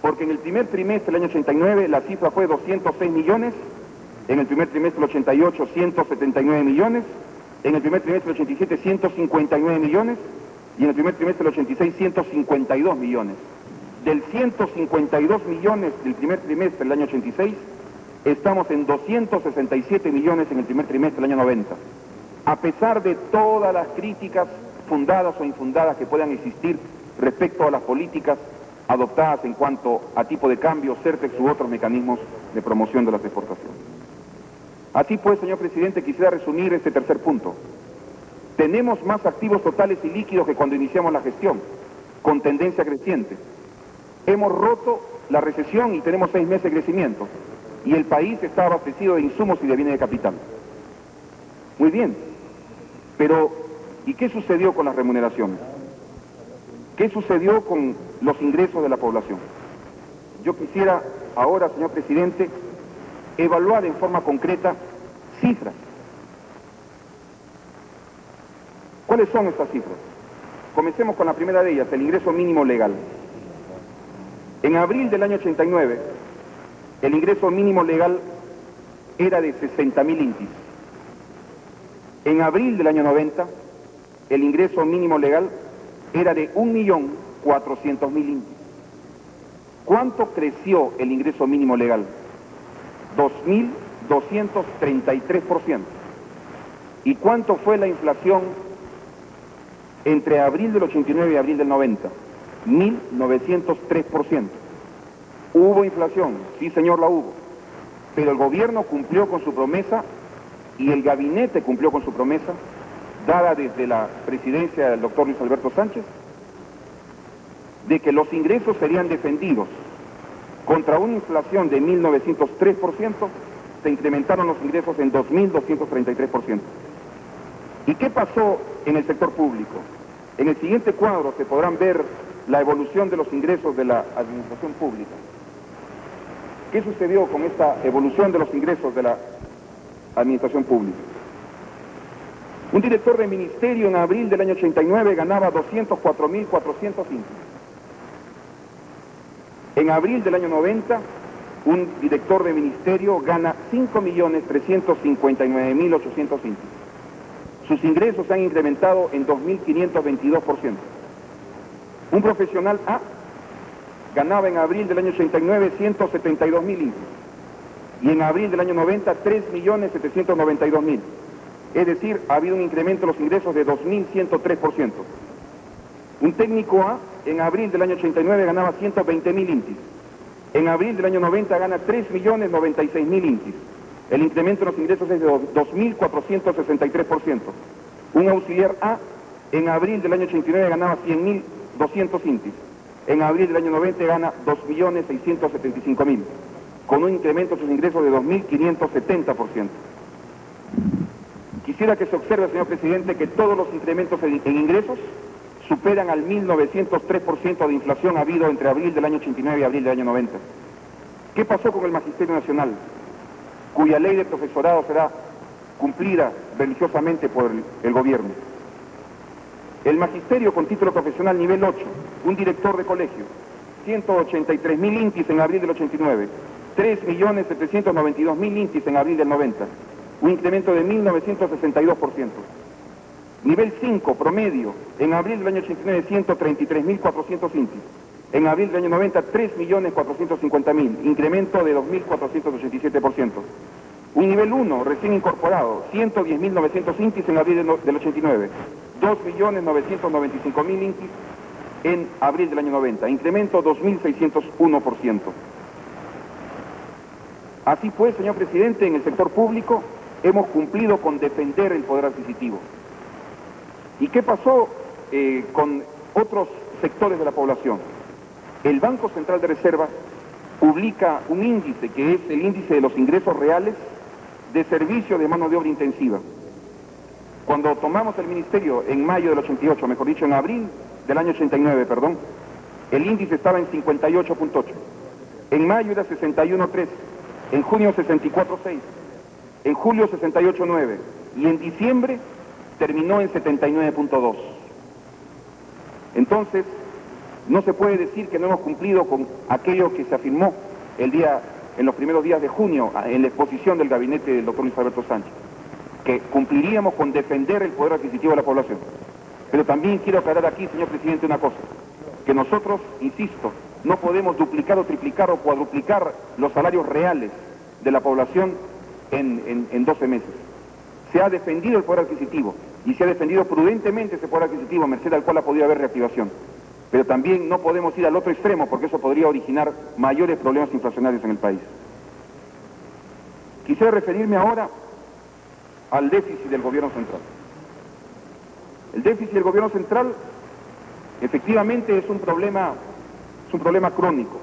Porque en el primer trimestre del año 89 la cifra fue 206 millones, en el primer trimestre del 88 179 millones, en el primer trimestre del 87 159 millones y en el primer trimestre del 86 152 millones. Del 152 millones del primer trimestre del año 86, estamos en 267 millones en el primer trimestre del año 90. A pesar de todas las críticas fundadas o infundadas que puedan existir respecto a las políticas adoptadas en cuanto a tipo de cambio, CERTEX u otros mecanismos de promoción de las exportaciones. Así pues, señor presidente, quisiera resumir este tercer punto. Tenemos más activos totales y líquidos que cuando iniciamos la gestión, con tendencia creciente. Hemos roto la recesión y tenemos 6 meses de crecimiento, y el país está abastecido de insumos y de bienes de capital. Muy bien, pero ¿y qué sucedió con las remuneraciones? ¿Qué sucedió con los ingresos de la población? Yo quisiera ahora, señor presidente, evaluar en forma concreta cifras. ¿Cuáles son estas cifras? Comencemos con la primera de ellas, el ingreso mínimo legal. En abril del año 89, el ingreso mínimo legal era de 60.000 intis. En abril del año 90, el ingreso mínimo legal era de 1.400.000 intis. ¿Cuánto creció el ingreso mínimo legal? 2.233%. ¿Y cuánto fue la inflación entre abril del 89 y abril del 90? 1903%. ¿Hubo inflación? Sí, señor, la hubo. Pero el gobierno cumplió con su promesa y el gabinete cumplió con su promesa, dada desde la presidencia del doctor Luis Alberto Sánchez, de que los ingresos serían defendidos. Contra una inflación de 1903%, se incrementaron los ingresos en 2.233%. ¿Y qué pasó en el sector público? En el siguiente cuadro se podrán ver la evolución de los ingresos de la administración pública. ¿Qué sucedió con esta evolución de los ingresos de la administración pública? Un director de ministerio en abril del año 89 ganaba 204.405. En abril del año 90, un director de ministerio gana 5.359.805. Sus ingresos se han incrementado en 2.522%. Un profesional A ganaba en abril del año 89 172.000 limpios y en abril del año 90 3.792.000. Es decir, ha habido un incremento de los ingresos de 2.103%. Un técnico A en abril del año 89 ganaba 120.000 intis. En abril del año 90 gana 3.096.000 intis. El incremento de los ingresos es de 2.463%. Un auxiliar A en abril del año 89 ganaba 100.200 intis. En abril del año 90 gana 2.675.000, con un incremento de sus ingresos de 2.570%. Quisiera que se observe, señor presidente, que todos los incrementos en ingresos superan al 1.903% de inflación habido entre abril del año 89 y abril del año 90. ¿Qué pasó con el Magisterio Nacional, cuya ley de profesorado será cumplida religiosamente por el gobierno? El magisterio con título profesional nivel 8, un director de colegio, 183.000 intis en abril del 89, 3.792.000 intis en abril del 90, un incremento de 1.962%. Nivel 5, promedio, en abril del año 89, 133.400 intis. En abril del año 90, 3.450.000, incremento de 2.487%. Un nivel 1, recién incorporado, 110.900 intis en abril del 89. 2.995.000 intis en abril del año 90, incremento 2.601%. Así pues, señor presidente, en el sector público hemos cumplido con defender el poder adquisitivo. ¿Y qué pasó con otros sectores de la población? El Banco Central de Reserva publica un índice que es el índice de los ingresos reales de servicio de mano de obra intensiva. Cuando tomamos el ministerio en mayo del 88, mejor dicho, en abril del año 89, perdón, el índice estaba en 58.8. En mayo era 61.3, en junio 64.6, en julio 68.9 y en diciembre terminó en 79.2. Entonces, no se puede decir que no hemos cumplido con aquello que se afirmó en los primeros días de junio en la exposición del gabinete del doctor Luis Alberto Sánchez, que cumpliríamos con defender el poder adquisitivo de la población. Pero también quiero aclarar aquí, señor presidente, una cosa, que nosotros, insisto, no podemos duplicar o triplicar o cuadruplicar los salarios reales de la población en 12 meses. Se ha defendido el poder adquisitivo y se ha defendido prudentemente ese poder adquisitivo, merced al cual ha podido haber reactivación. Pero también no podemos ir al otro extremo porque eso podría originar mayores problemas inflacionarios en el país. Quisiera referirme ahora al déficit del gobierno central. El déficit del gobierno central efectivamente es un problema crónico.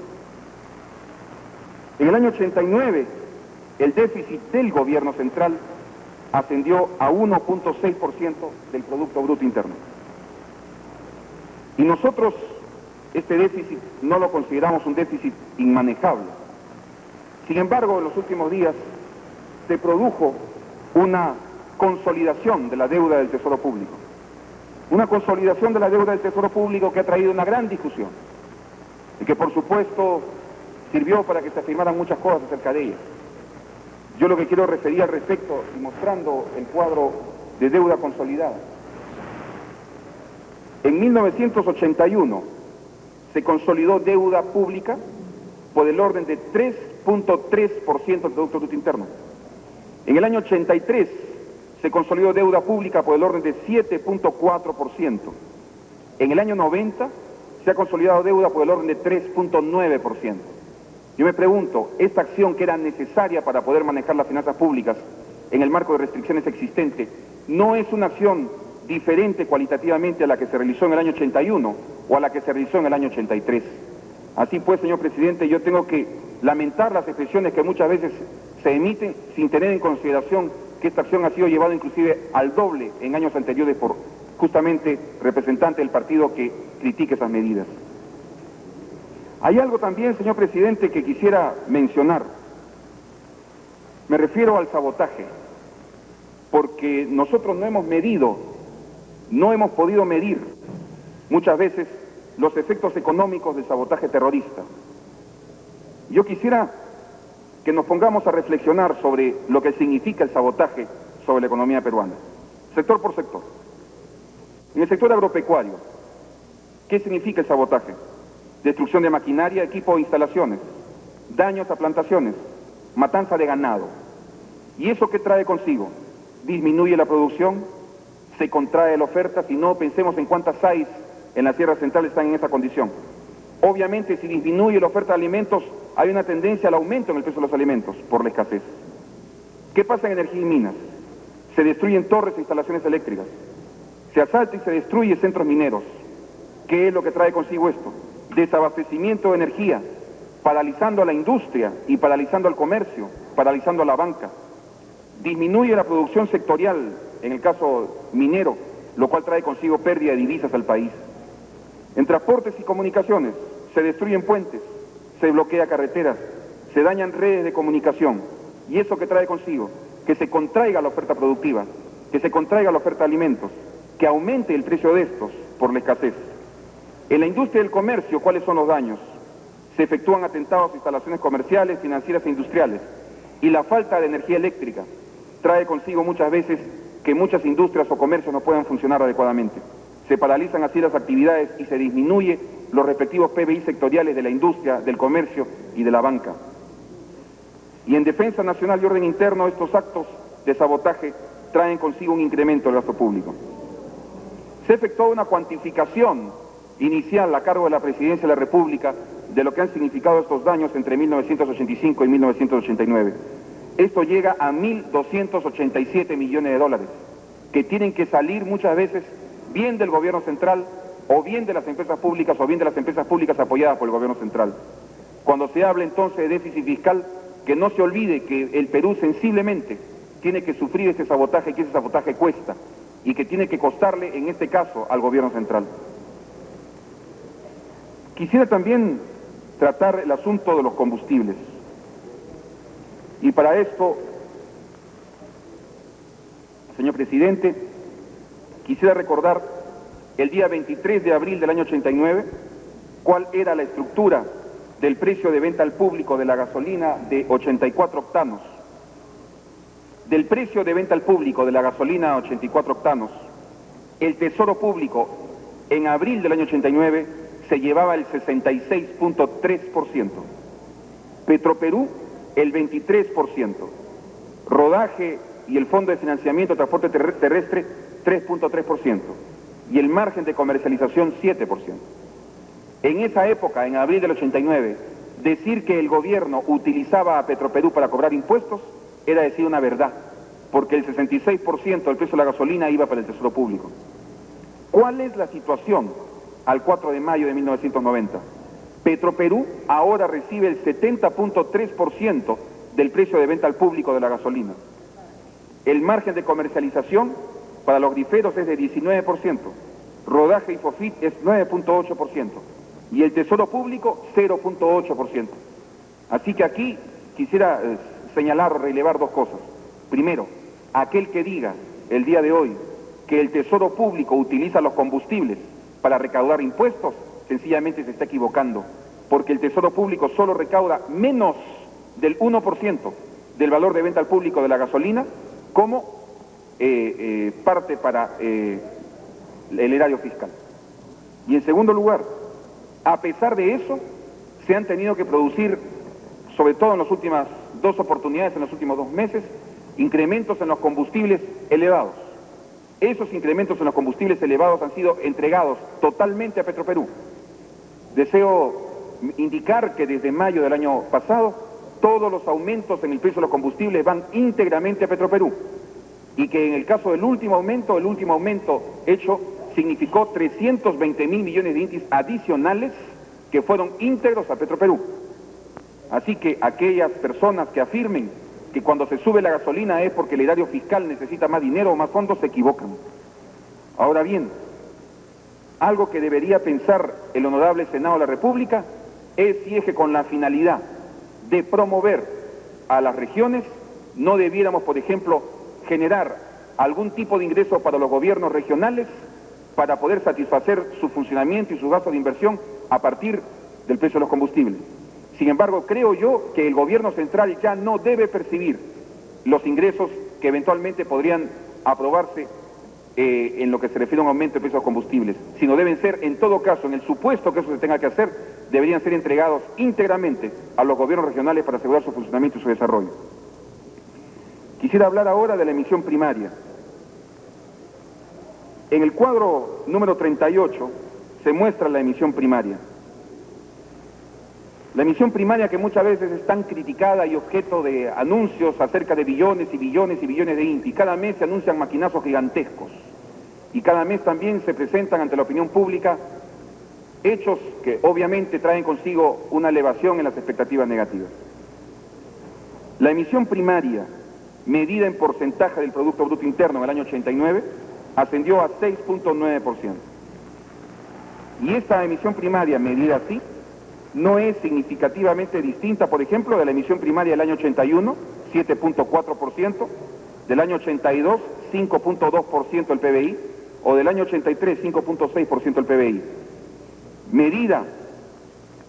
En el año 89, el déficit del gobierno central ascendió a 1.6% del Producto Bruto Interno. Y nosotros este déficit no lo consideramos un déficit inmanejable. Sin embargo, en los últimos días se produjo una consolidación de la deuda del Tesoro Público. Una consolidación de la deuda del Tesoro Público que ha traído una gran discusión y que por supuesto sirvió para que se afirmaran muchas cosas acerca de ella. Yo lo que quiero referir al respecto y mostrando el cuadro de deuda consolidada. En 1981 se consolidó deuda pública por el orden de 3.3% del Producto Bruto Interno. En el año 83 se consolidó deuda pública por el orden de 7.4%. En el año 90 se ha consolidado deuda por el orden de 3.9%. Yo me pregunto, esta acción que era necesaria para poder manejar las finanzas públicas en el marco de restricciones existentes, ¿no es una acción diferente cualitativamente a la que se realizó en el año 81 o a la que se realizó en el año 83? Así pues, señor presidente, yo tengo que lamentar las expresiones que muchas veces se emiten sin tener en consideración que esta acción ha sido llevada inclusive al doble en años anteriores por justamente representantes del partido que critique esas medidas. Hay algo también, señor presidente, que quisiera mencionar. Me refiero al sabotaje, porque nosotros no hemos podido medir muchas veces los efectos económicos del sabotaje terrorista. Yo quisiera que nos pongamos a reflexionar sobre lo que significa el sabotaje sobre la economía peruana, sector por sector. En el sector agropecuario, ¿qué significa el sabotaje? Destrucción de maquinaria, equipo e instalaciones, daños a plantaciones, matanza de ganado. ¿Y eso qué trae consigo? Disminuye la producción, se contrae la oferta, si no pensemos en cuántas SAIs en la Sierra Central están en esa condición. Obviamente, si disminuye la oferta de alimentos, hay una tendencia al aumento en el precio de los alimentos por la escasez. ¿Qué pasa en energía y minas? Se destruyen torres e instalaciones eléctricas, se asalta y se destruye centros mineros. ¿Qué es lo que trae consigo esto? Desabastecimiento de energía, paralizando a la industria y paralizando al comercio, paralizando a la banca. Disminuye la producción sectorial, en el caso minero, lo cual trae consigo pérdida de divisas al país. En transportes y comunicaciones, se destruyen puentes, se bloquea carreteras, se dañan redes de comunicación. ¿Y eso que trae consigo? Que se contraiga la oferta productiva, que se contraiga la oferta de alimentos, que aumente el precio de estos por la escasez. En la industria del comercio, ¿cuáles son los daños? Se efectúan atentados a instalaciones comerciales, financieras e industriales. Y la falta de energía eléctrica trae consigo muchas veces que muchas industrias o comercios no puedan funcionar adecuadamente. Se paralizan así las actividades y se disminuye los respectivos PBI sectoriales de la industria, del comercio y de la banca. Y en defensa nacional y orden interno, estos actos de sabotaje traen consigo un incremento del gasto público. Se efectuó una cuantificación inicial a cargo de la Presidencia de la República de lo que han significado estos daños entre 1985 y 1989. Esto llega a 1.287 millones de dólares, que tienen que salir muchas veces bien del gobierno central, o bien de las empresas públicas, o bien de las empresas públicas apoyadas por el gobierno central. Cuando se habla entonces de déficit fiscal, que no se olvide que el Perú sensiblemente tiene que sufrir este sabotaje, que ese sabotaje cuesta, y que tiene que costarle, en este caso, al gobierno central. Quisiera también tratar el asunto de los combustibles. Y para esto, señor presidente, quisiera recordar el día 23 de abril del año 89, cuál era la estructura del precio de venta al público de la gasolina de 84 octanos. Del precio de venta al público de la gasolina a 84 octanos, el Tesoro Público en abril del año 89 se llevaba el 66.3%, Petroperú el 23%, Rodaje y el Fondo de Financiamiento de Transporte Terrestre 3.3%, y el margen de comercialización 7%. En esa época, en abril del 89, decir que el gobierno utilizaba a Petroperú para cobrar impuestos era decir una verdad, porque el 66% del precio de la gasolina iba para el Tesoro Público. ¿Cuál es la situación al 4 de mayo de 1990? Petroperú ahora recibe el 70.3% del precio de venta al público de la gasolina. El margen de comercialización para los griferos es de 19%, Rodaje y Fofit es 9.8%, y el Tesoro Público 0.8%. Así que aquí quisiera señalar o relevar dos cosas. Primero, aquel que diga el día de hoy que el Tesoro Público utiliza los combustibles para recaudar impuestos, sencillamente se está equivocando, porque el Tesoro Público solo recauda menos del 1% del valor de venta al público de la gasolina como parte para el erario fiscal. Y en segundo lugar, a pesar de eso, se han tenido que producir, sobre todo en las últimas dos oportunidades, en los últimos 2 meses, incrementos en los combustibles elevados. Esos incrementos en los combustibles elevados han sido entregados totalmente a Petroperú. Deseo indicar que desde mayo del año pasado todos los aumentos en el precio de los combustibles van íntegramente a Petroperú y que en el caso del último aumento hecho significó 320.000 millones de intis adicionales que fueron íntegros a Petroperú. Así que aquellas personas que afirmen que cuando se sube la gasolina es porque el erario fiscal necesita más dinero o más fondos se equivocan. Ahora bien, algo que debería pensar el Honorable Senado de la República es si es que con la finalidad de promover a las regiones no debiéramos, por ejemplo, generar algún tipo de ingreso para los gobiernos regionales para poder satisfacer su funcionamiento y sus gastos de inversión a partir del precio de los combustibles. Sin embargo, creo yo que el gobierno central ya no debe percibir los ingresos que eventualmente podrían aprobarse en lo que se refiere a un aumento de precios de los combustibles, sino deben ser, en todo caso, en el supuesto que eso se tenga que hacer, deberían ser entregados íntegramente a los gobiernos regionales para asegurar su funcionamiento y su desarrollo. Quisiera hablar ahora de la emisión primaria. En el cuadro número 38 se muestra la emisión primaria. La emisión primaria que muchas veces es tan criticada y objeto de anuncios acerca de billones y billones y billones de INTI. Cada mes se anuncian maquinazos gigantescos y cada mes también se presentan ante la opinión pública hechos que obviamente traen consigo una elevación en las expectativas negativas. La emisión primaria, medida en porcentaje del Producto Bruto Interno en el año 89, ascendió a 6.9%. Y esta emisión primaria medida así no es significativamente distinta, por ejemplo, de la emisión primaria del año 81, 7.4%, del año 82, 5.2% del PBI, o del año 83, 5.6% del PBI. Medida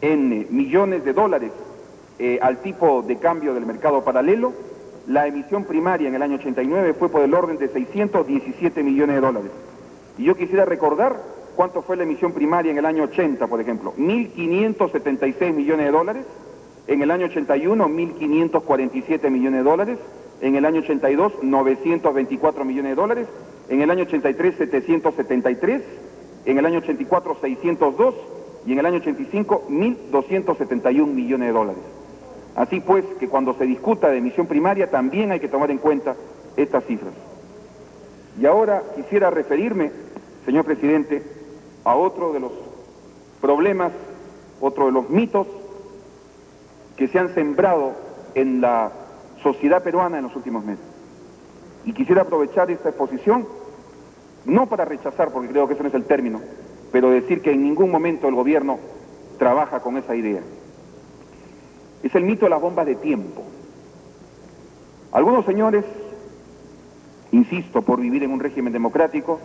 en millones de dólares al tipo de cambio del mercado paralelo, la emisión primaria en el año 89 fue por el orden de 617 millones de dólares. Y yo quisiera recordar cuánto fue la emisión primaria en el año 80, por ejemplo, 1.576 millones de dólares, en el año 81, 1.547 millones de dólares, en el año 82, 924 millones de dólares, en el año 83, 773, en el año 84, 602, y en el año 85, 1.271 millones de dólares. Así pues, que cuando se discuta de emisión primaria también hay que tomar en cuenta estas cifras. Y ahora quisiera referirme, señor presidente, a otro de los problemas, otro de los mitos que se han sembrado en la sociedad peruana en los últimos meses. Y quisiera aprovechar esta exposición, no para rechazar, porque creo que ese no es el término, pero decir que en ningún momento el gobierno trabaja con esa idea. Es el mito de las bombas de tiempo. Algunos señores, insisto, por vivir en un régimen democrático,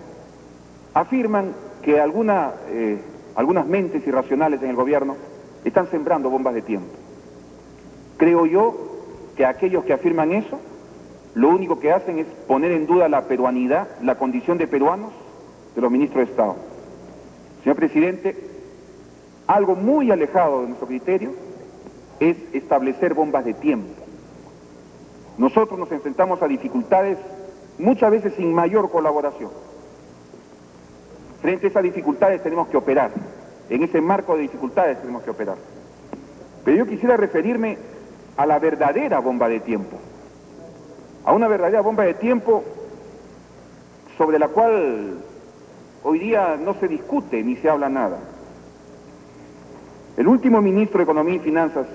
afirman que algunas mentes irracionales en el gobierno están sembrando bombas de tiempo. Creo yo que aquellos que afirman eso, lo único que hacen es poner en duda la peruanidad, la condición de peruanos de los ministros de Estado. Señor presidente, algo muy alejado de nuestro criterio es establecer bombas de tiempo. Nosotros nos enfrentamos a dificultades muchas veces sin mayor colaboración. Frente a esas dificultades tenemos que operar. En ese marco de dificultades tenemos que operar. Pero yo quisiera referirme a la verdadera bomba de tiempo. A una verdadera bomba de tiempo sobre la cual hoy día no se discute ni se habla nada. El último ministro de Economía y Finanzas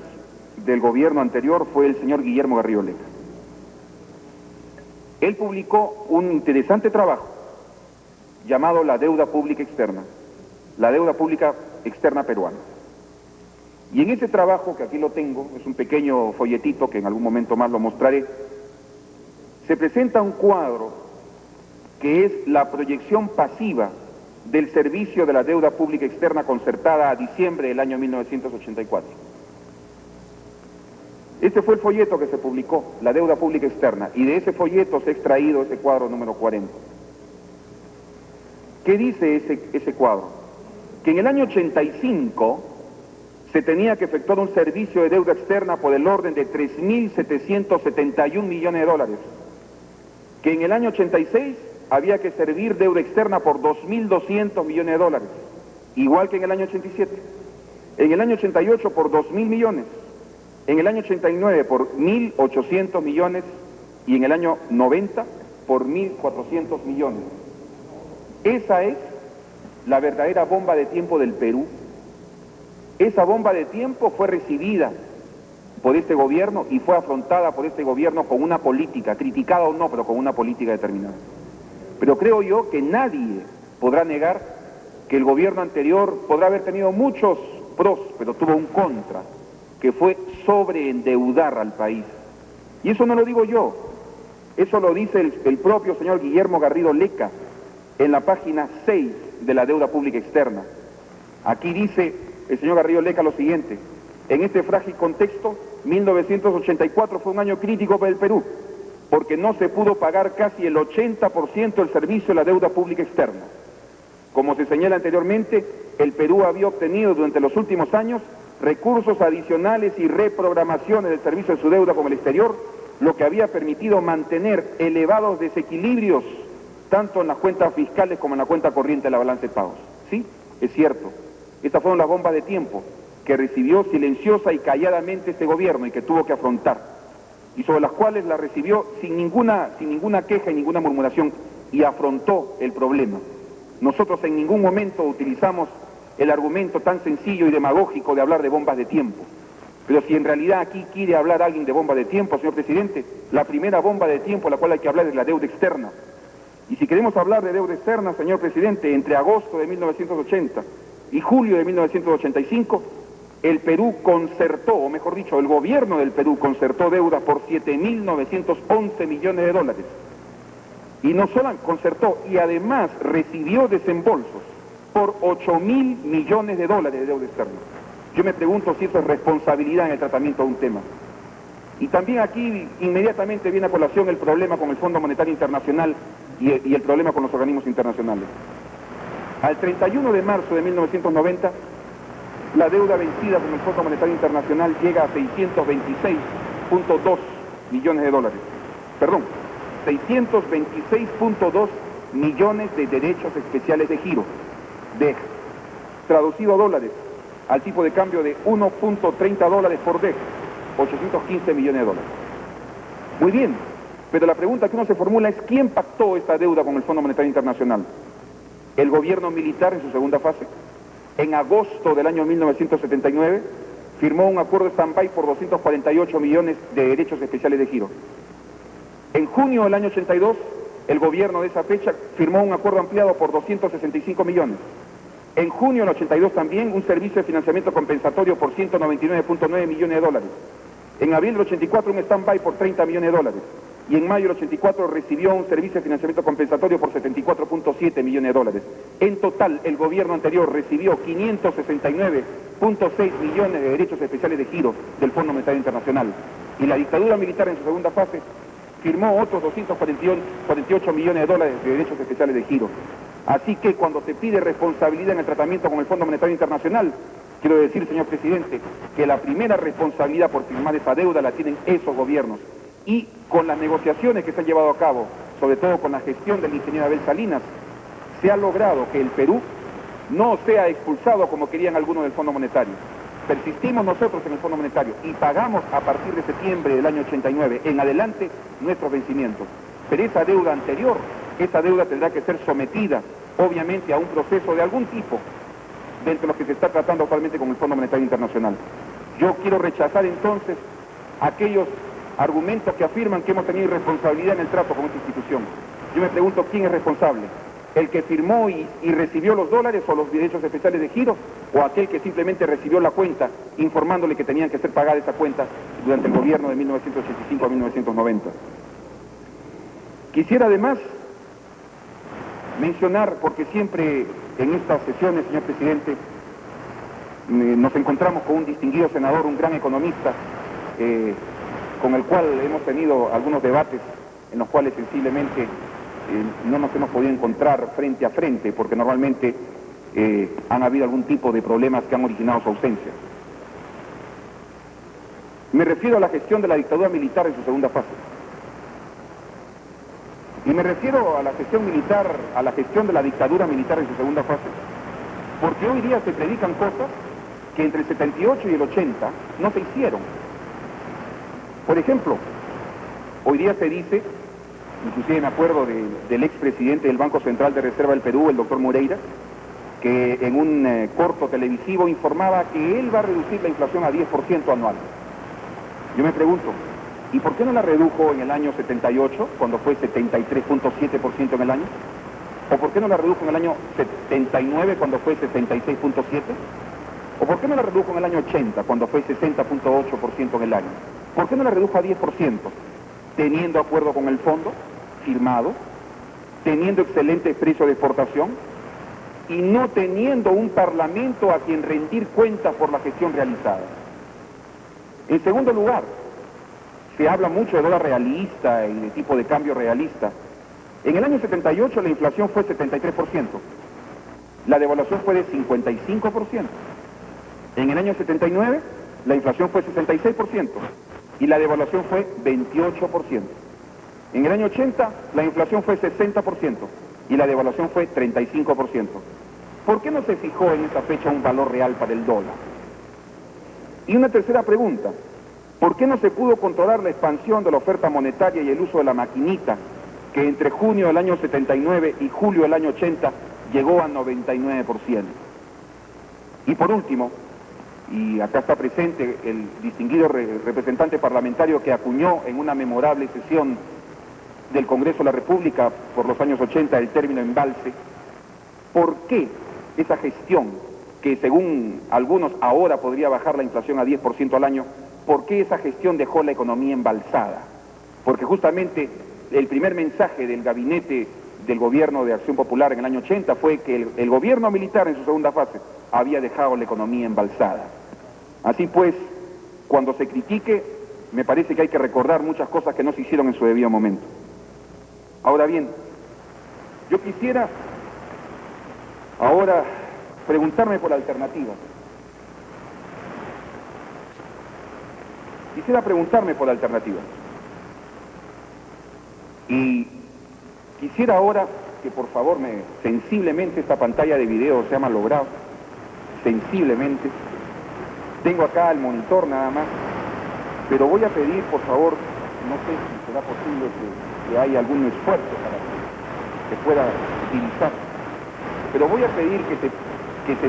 del gobierno anterior fue el señor Guillermo Garrido Leca. Él publicó un interesante trabajo llamado La Deuda Pública Externa, la deuda pública externa peruana. Y en ese trabajo, que aquí lo tengo, es un pequeño folletito que en algún momento más lo mostraré, se presenta un cuadro que es la proyección pasiva del servicio de la deuda pública externa concertada a diciembre del año 1984. Este fue el folleto que se publicó, la deuda pública externa, y de ese folleto se ha extraído ese cuadro número 40. ¿Qué dice ese cuadro? Que en el año 85 se tenía que efectuar un servicio de deuda externa por el orden de 3.771 millones de dólares, que en el año 86 había que servir deuda externa por 2.200 millones de dólares, igual que en el año 87, En el año 88 por 2.000 millones, en el año 89 por 1.800 millones y en el año 90 por 1.400 millones. Esa es la verdadera bomba de tiempo del Perú. Esa bomba de tiempo fue recibida por este gobierno y fue afrontada por este gobierno con una política, criticada o no, pero con una política determinada. Pero creo yo que nadie podrá negar que el gobierno anterior podrá haber tenido muchos pros, pero tuvo un contra, que fue sobreendeudar al país. Y eso no lo digo yo, eso lo dice el propio señor Guillermo Garrido Leca en la página 6 de la deuda pública externa. Aquí dice el señor Garrido Leca lo siguiente: en este frágil contexto, 1984 fue un año crítico para el Perú, porque no se pudo pagar casi el 80% del servicio de la deuda pública externa. Como se señala anteriormente, el Perú había obtenido durante los últimos años recursos adicionales y reprogramaciones del servicio de su deuda con el exterior, lo que había permitido mantener elevados desequilibrios tanto en las cuentas fiscales como en la cuenta corriente de la balanza de pagos. Sí, es cierto. Estas fueron las bombas de tiempo que recibió silenciosa y calladamente este gobierno y que tuvo que afrontar, y sobre las cuales la recibió sin ninguna queja y ninguna murmuración, y afrontó el problema. Nosotros en ningún momento utilizamos el argumento tan sencillo y demagógico de hablar de bombas de tiempo. Pero si en realidad aquí quiere hablar alguien de bomba de tiempo, señor presidente, la primera bomba de tiempo a la cual hay que hablar es la deuda externa. Y si queremos hablar de deuda externa, señor presidente, entre agosto de 1980 y julio de 1985, el Perú concertó, o mejor dicho, el gobierno del Perú concertó deuda por 7.911 millones de dólares. Y no solo concertó, y además recibió desembolsos por 8.000 millones de dólares de deuda externa. Yo me pregunto si eso es responsabilidad en el tratamiento de un tema. Y también aquí inmediatamente viene a colación el problema con el Fondo Monetario Internacional y el problema con los organismos internacionales. Al 31 de marzo de 1990, la deuda vencida con el Fondo Monetario Internacional llega a 626.2 millones de dólares. Perdón, 626.2 millones de derechos especiales de giro, DEG, traducido a dólares, al tipo de cambio de 1.30 dólares por DEG, 815 millones de dólares. Muy bien, pero la pregunta que uno se formula es: ¿quién pactó esta deuda con el Fondo Monetario Internacional? ¿El gobierno militar en su segunda fase? En agosto del año 1979 firmó un acuerdo de stand-by por 248 millones de derechos especiales de giro. En junio del año 82, el gobierno de esa fecha firmó un acuerdo ampliado por 265 millones. En junio del 82 también un servicio de financiamiento compensatorio por 199.9 millones de dólares. En abril del 84 un stand-by por 30 millones de dólares. Y en mayo del 84 recibió un servicio de financiamiento compensatorio por 74.7 millones de dólares. En total, el gobierno anterior recibió 569.6 millones de derechos especiales de giro del Fondo Monetario Internacional. Y la dictadura militar en su segunda fase firmó otros 248 millones de dólares de derechos especiales de giro. Así que cuando se pide responsabilidad en el tratamiento con el Fondo Monetario Internacional, quiero decir, señor presidente, que la primera responsabilidad por firmar esa deuda la tienen esos gobiernos. Y con las negociaciones que se han llevado a cabo, sobre todo con la gestión del ingeniero Abel Salinas, se ha logrado que el Perú no sea expulsado como querían algunos del Fondo Monetario. Persistimos nosotros en el Fondo Monetario y pagamos a partir de septiembre del año 89 en adelante nuestros vencimientos. Pero esa deuda anterior, esa deuda tendrá que ser sometida, obviamente, a un proceso de algún tipo, dentro de lo que se está tratando actualmente con el Fondo Monetario Internacional. Yo quiero rechazar entonces aquellos argumentos que afirman que hemos tenido irresponsabilidad en el trato con esta institución. Yo me pregunto quién es responsable, el que firmó y recibió los dólares o los derechos especiales de giro, o aquel que simplemente recibió la cuenta informándole que tenían que ser pagada esa cuenta durante el gobierno de 1985 a 1990. Quisiera además mencionar, porque siempre en estas sesiones, señor presidente, nos encontramos con un distinguido senador, un gran economista, con el cual hemos tenido algunos debates en los cuales sensiblemente no nos hemos podido encontrar frente a frente, porque normalmente han habido algún tipo de problemas que han originado su ausencia. Me refiero a la gestión de la dictadura militar en su segunda fase. Y me refiero a la gestión militar, a la gestión de la dictadura militar en su segunda fase, porque hoy día se predican cosas que entre el 78 y el 80 no se hicieron. Por ejemplo, hoy día se dice, inclusive me acuerdo del expresidente del Banco Central de Reserva del Perú, el doctor Moreira, que en un corto televisivo informaba que él va a reducir la inflación a 10% anual. Yo me pregunto, ¿y por qué no la redujo en el año 78, cuando fue 73.7% en el año? ¿O por qué no la redujo en el año 79, cuando fue 76.7%? ¿O por qué no la redujo en el año 80, cuando fue 60.8% en el año? ¿Por qué no la redujo a 10%? Teniendo acuerdo con el fondo, firmado, teniendo excelentes precios de exportación y no teniendo un parlamento a quien rendir cuentas por la gestión realizada. En segundo lugar, se habla mucho de dólar realista y de tipo de cambio realista. En el año 78 la inflación fue 73%, la devaluación fue de 55%. En el año 79 la inflación fue 66% y la devaluación fue 28%. En el año 80 la inflación fue 60% y la devaluación fue 35%. ¿Por qué no se fijó en esa fecha un valor real para el dólar? Y una tercera pregunta, ¿por qué no se pudo controlar la expansión de la oferta monetaria y el uso de la maquinita, que entre junio del año 79 y julio del año 80 llegó a 99%? Y por último, y acá está presente el distinguido representante parlamentario que acuñó en una memorable sesión del Congreso de la República por los años 80 el término embalse, ¿por qué esa gestión, que según algunos ahora podría bajar la inflación a 10% al año, por qué esa gestión dejó la economía embalsada? Porque justamente el primer mensaje del gabinete del gobierno de Acción Popular en el año 80 fue que el gobierno militar en su segunda fase había dejado la economía embalsada. Así pues, cuando se critique, me parece que hay que recordar muchas cosas que no se hicieron en su debido momento. Ahora bien, yo quisiera ahora preguntarme por alternativas. Quisiera preguntarme por alternativas. Y quisiera ahora que por favor sensiblemente esta pantalla de video sea malogrado, sensiblemente. Tengo acá el monitor nada más, pero voy a pedir por favor, no sé si será posible que haya algún esfuerzo para que pueda utilizar, pero voy a pedir que se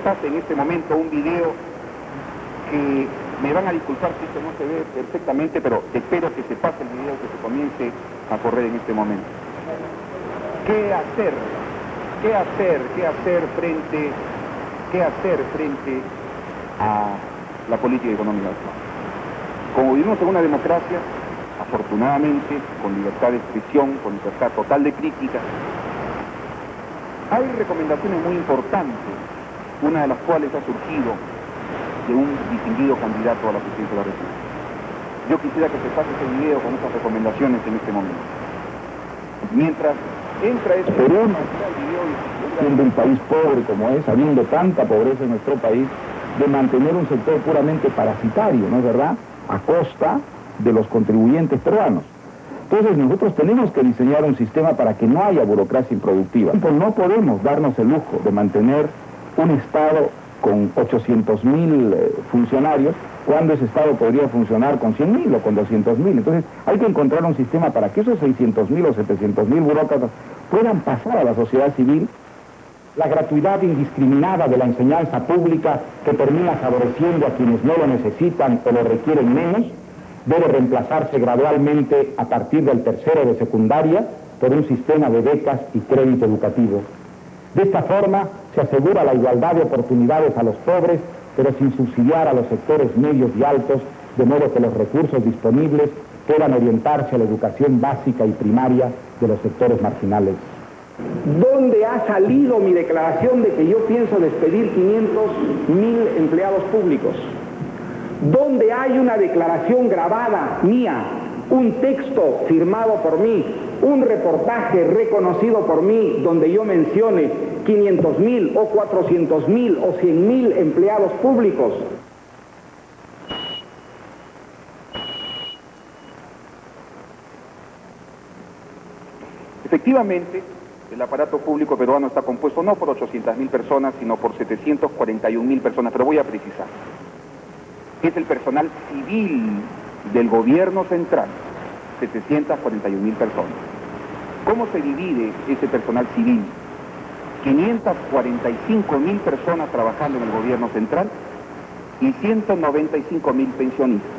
pase en este momento un video que me van a disculpar si esto no se ve perfectamente, pero espero que se pase el video, que se comience a correr en este momento. ¿Qué hacer? ¿Qué hacer frente a la política económica actual? Como vivimos en una democracia, afortunadamente, con libertad de expresión, con libertad total de crítica, hay recomendaciones muy importantes, una de las cuales ha surgido de un distinguido candidato a la presidencia de la República. Yo quisiera que se pase ese video con esas recomendaciones en este momento. Mientras entra ese video, siendo un país pobre como es, habiendo tanta pobreza en nuestro país, de mantener un sector puramente parasitario, ¿no es verdad?, a costa de los contribuyentes peruanos. Entonces nosotros tenemos que diseñar un sistema para que no haya burocracia improductiva. No podemos darnos el lujo de mantener un Estado con 800.000 funcionarios, cuando ese Estado podría funcionar con 100.000 o con 200.000. Entonces hay que encontrar un sistema para que esos 600.000 o 700.000 burócratas puedan pasar a la sociedad civil. La gratuidad indiscriminada de la enseñanza pública, que termina favoreciendo a quienes no lo necesitan o lo requieren menos, debe reemplazarse gradualmente a partir del tercero de secundaria por un sistema de becas y crédito educativo. De esta forma se asegura la igualdad de oportunidades a los pobres, pero sin subsidiar a los sectores medios y altos, de modo que los recursos disponibles puedan orientarse a la educación básica y primaria de los sectores marginales. ¿Dónde ha salido mi declaración de que yo pienso despedir 500.000 empleados públicos? ¿Dónde hay una declaración grabada mía, un texto firmado por mí, un reportaje reconocido por mí donde yo mencione 500.000 o 400.000 o 100.000 empleados públicos? Efectivamente, el aparato público peruano está compuesto no por 800.000 personas, sino por 741.000 personas, pero voy a precisar. Es el personal civil del gobierno central, 741.000 personas. ¿Cómo se divide ese personal civil? 545.000 personas trabajando en el gobierno central y 195.000 pensionistas.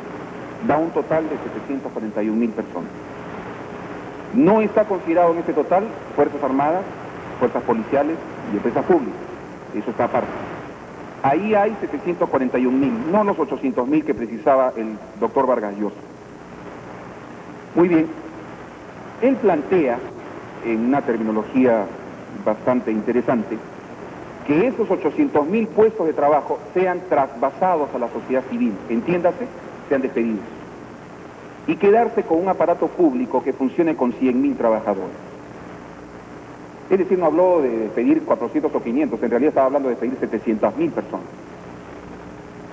Da un total de 741.000 personas. No está considerado en este total Fuerzas Armadas, Fuerzas Policiales y empresas públicas. Eso está aparte. Ahí hay 741.000, no los 800.000 que precisaba el doctor Vargas Llosa. Muy bien. Él plantea, en una terminología bastante interesante, que esos 800.000 puestos de trabajo sean trasvasados a la sociedad civil, entiéndase, sean despedidos, y quedarse con un aparato público que funcione con 100.000 trabajadores. Es decir, no habló de despedir 400 o 500, en realidad estaba hablando de despedir 700.000 personas.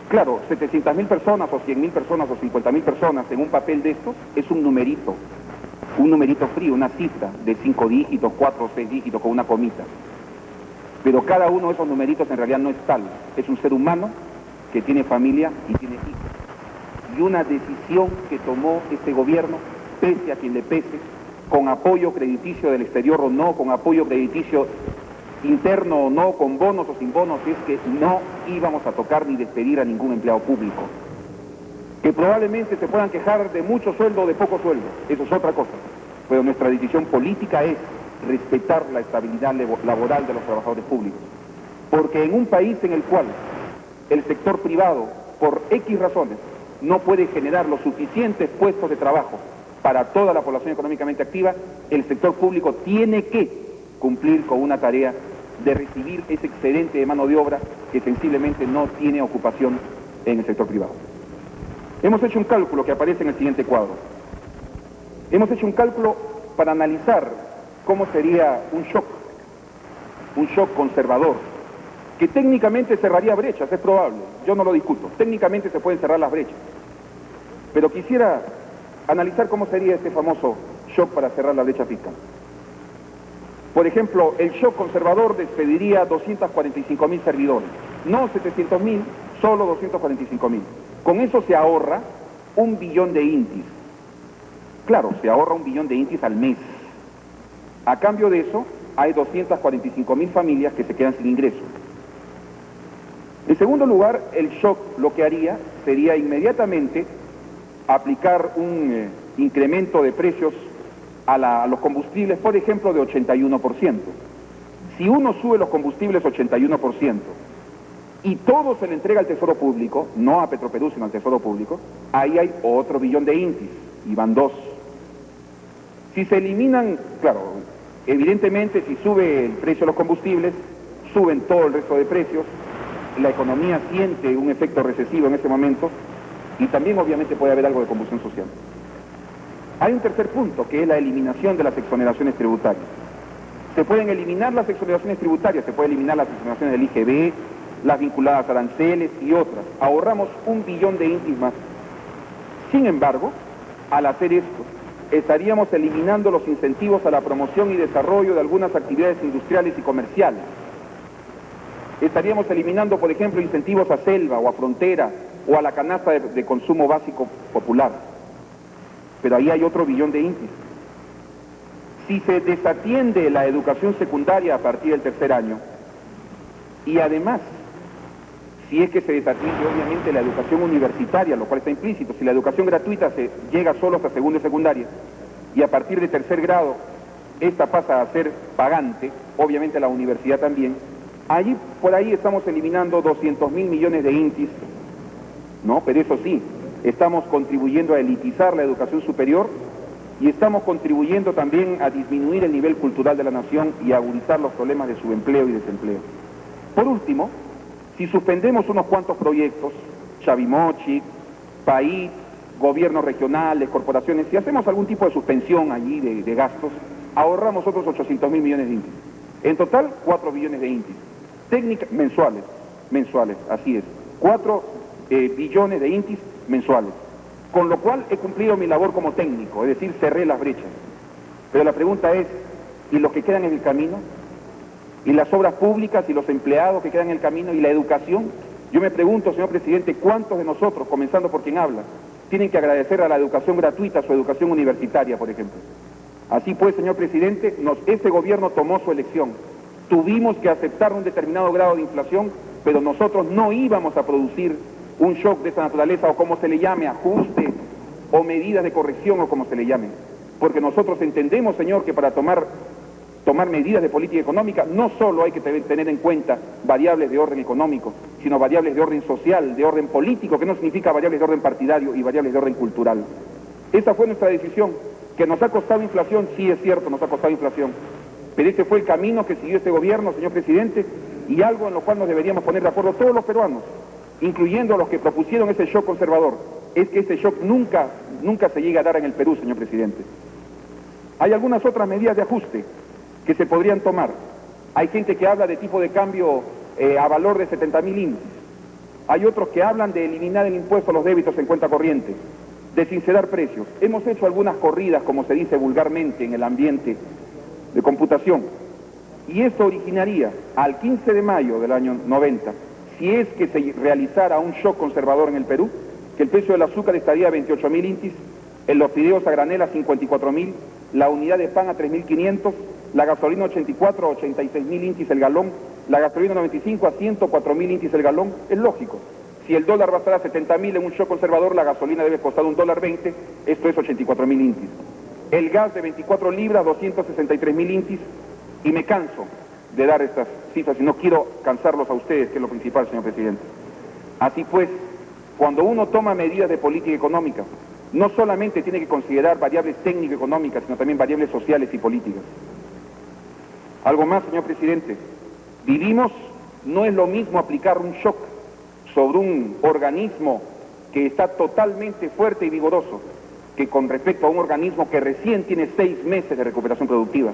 Claro, 700.000 personas o 100.000 personas o 50.000 personas en un papel de estos es un numerito frío, una cifra de 5 dígitos, 4 o 6 dígitos con una comita. Pero cada uno de esos numeritos en realidad no es tal, es un ser humano que tiene familia y tiene hijos. Y una decisión que tomó este gobierno, pese a quien le pese, con apoyo crediticio del exterior o no, con apoyo crediticio interno o no, con bonos o sin bonos, es que no íbamos a tocar ni despedir a ningún empleado público. Que probablemente se puedan quejar de mucho sueldo o de poco sueldo, eso es otra cosa. Pero nuestra decisión política es respetar la estabilidad laboral de los trabajadores públicos. Porque en un país en el cual el sector privado, por X razones, no puede generar los suficientes puestos de trabajo para toda la población económicamente activa, el sector público tiene que cumplir con una tarea de recibir ese excedente de mano de obra que sensiblemente no tiene ocupación en el sector privado. Hemos hecho un cálculo que aparece en el siguiente cuadro. Hemos hecho un cálculo para analizar cómo sería un shock conservador, que técnicamente cerraría brechas, es probable, yo no lo discuto, técnicamente se pueden cerrar las brechas, pero quisiera analizar cómo sería este famoso shock para cerrar la brecha fiscal. Por ejemplo, el shock conservador despediría 245.000 servidores, no 700.000, solo 245.000. Con eso se ahorra 1 billón de intis. Claro, se ahorra 1 billón de intis al mes. A cambio de eso, hay 245.000 familias que se quedan sin ingresos. En segundo lugar, el shock lo que haría sería inmediatamente aplicar un incremento de precios a los combustibles, por ejemplo, de 81%. Si uno sube los combustibles 81% y todo se le entrega al Tesoro Público, no a Petroperú, sino al Tesoro Público, ahí hay otro billón de intis, y van 2. Si se eliminan, claro, evidentemente si sube el precio de los combustibles, suben todo el resto de precios, la economía siente un efecto recesivo en ese momento, y también obviamente puede haber algo de convulsión social. Hay un tercer punto, que es la eliminación de las exoneraciones tributarias. Se pueden eliminar las exoneraciones tributarias, se puede eliminar las exoneraciones del IGB, las vinculadas a aranceles y otras. Ahorramos 1 billón de intis más. Sin embargo, al hacer esto, estaríamos eliminando los incentivos a la promoción y desarrollo de algunas actividades industriales y comerciales. Estaríamos eliminando, por ejemplo, incentivos a selva o a frontera o a la canasta de consumo básico popular. Pero ahí hay otro billón de intis. Si se desatiende la educación secundaria a partir del tercer año, y además, si es que se desatiende obviamente la educación universitaria, lo cual está implícito, si la educación gratuita se llega solo hasta segundo y secundaria, y a partir de tercer grado, esta pasa a ser pagante, obviamente la universidad también, allí, por ahí estamos eliminando 200.000 millones de intis, ¿no? Pero eso sí, estamos contribuyendo a elitizar la educación superior y estamos contribuyendo también a disminuir el nivel cultural de la nación y a agudizar los problemas de subempleo y desempleo. Por último, si suspendemos unos cuantos proyectos, Chavimochi, país, gobiernos regionales, corporaciones, si hacemos algún tipo de suspensión allí de gastos, ahorramos otros 800.000 millones de intis. En total, 4 billones de intis. Mensuales, así es. 4 billones de intis mensuales. Con lo cual he cumplido mi labor como técnico, es decir, cerré las brechas. Pero la pregunta es, y los que quedan en el camino, y las obras públicas y los empleados que quedan en el camino, y la educación. Yo me pregunto, señor presidente, ¿cuántos de nosotros, comenzando por quien habla, tienen que agradecer a la educación gratuita, su educación universitaria, por ejemplo? Así pues, señor presidente, este gobierno tomó su elección. Tuvimos que aceptar un determinado grado de inflación, pero nosotros no íbamos a producir un shock de esa naturaleza, o como se le llame, ajuste, o medidas de corrección, o como se le llame. Porque nosotros entendemos, señor, que para tomar medidas de política económica no solo hay que tener en cuenta variables de orden económico, sino variables de orden social, de orden político, que no significa variables de orden partidario y variables de orden cultural. Esa fue nuestra decisión. Que nos ha costado inflación, sí es cierto, nos ha costado inflación, pero ese fue el camino que siguió este gobierno, señor presidente, y algo en lo cual nos deberíamos poner de acuerdo todos los peruanos, incluyendo a los que propusieron ese shock conservador, es que ese shock nunca se llega a dar en el Perú, señor presidente. Hay algunas otras medidas de ajuste que se podrían tomar. Hay gente que habla de tipo de cambio a valor de 70.000 índices. Hay otros que hablan de eliminar el impuesto a los débitos en cuenta corriente, de sincerar precios. Hemos hecho algunas corridas, como se dice vulgarmente en el ambiente de computación, y esto originaría al 15 de mayo del año 90, si es que se realizara un shock conservador en el Perú, que el precio del azúcar estaría a 28.000 intis, en los fideos a granel a 54.000, la unidad de pan a 3.500, la gasolina 84 a 86.000 intis el galón, la gasolina 95 a 104.000 intis el galón. Es lógico. Si el dólar va a estar a 70.000 en un shock conservador, la gasolina debe costar $1.20, esto es 84.000 intis. El gas de 24 libras, 263.000 intis, y me canso de dar estas cifras y no quiero cansarlos a ustedes, que es lo principal, señor presidente. Así pues, cuando uno toma medidas de política económica, no solamente tiene que considerar variables técnico-económicas, sino también variables sociales y políticas. Algo más, señor presidente, no es lo mismo aplicar un shock sobre un organismo que está totalmente fuerte y vigoroso, que con respecto a un organismo que recién tiene 6 meses de recuperación productiva,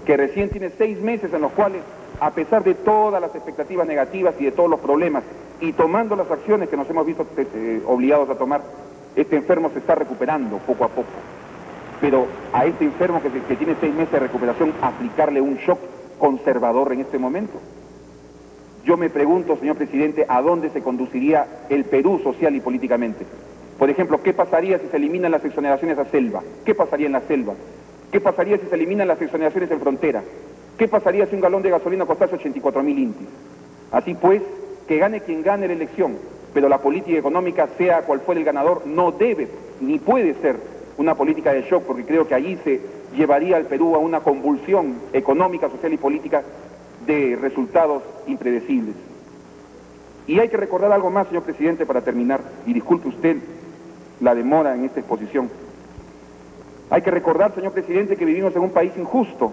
que recién tiene 6 meses en los cuales, a pesar de todas las expectativas negativas y de todos los problemas, y tomando las acciones que nos hemos visto obligados a tomar, este enfermo se está recuperando poco a poco. Pero a este enfermo que tiene 6 meses de recuperación, aplicarle un shock conservador en este momento. Yo me pregunto, señor presidente, ¿a dónde se conduciría el Perú social y políticamente? Por ejemplo, ¿qué pasaría si se eliminan las exoneraciones a selva? ¿Qué pasaría en la selva? ¿Qué pasaría si se eliminan las exoneraciones en frontera? ¿Qué pasaría si un galón de gasolina costase 84.000 intis? Así pues, que gane quien gane la elección, pero la política económica, sea cual fuera el ganador, no debe ni puede ser una política de shock, porque creo que allí se llevaría al Perú a una convulsión económica, social y política de resultados impredecibles. Y hay que recordar algo más, señor presidente, para terminar, y disculpe usted la demora en esta exposición. Hay que recordar, señor presidente, que vivimos en un país injusto,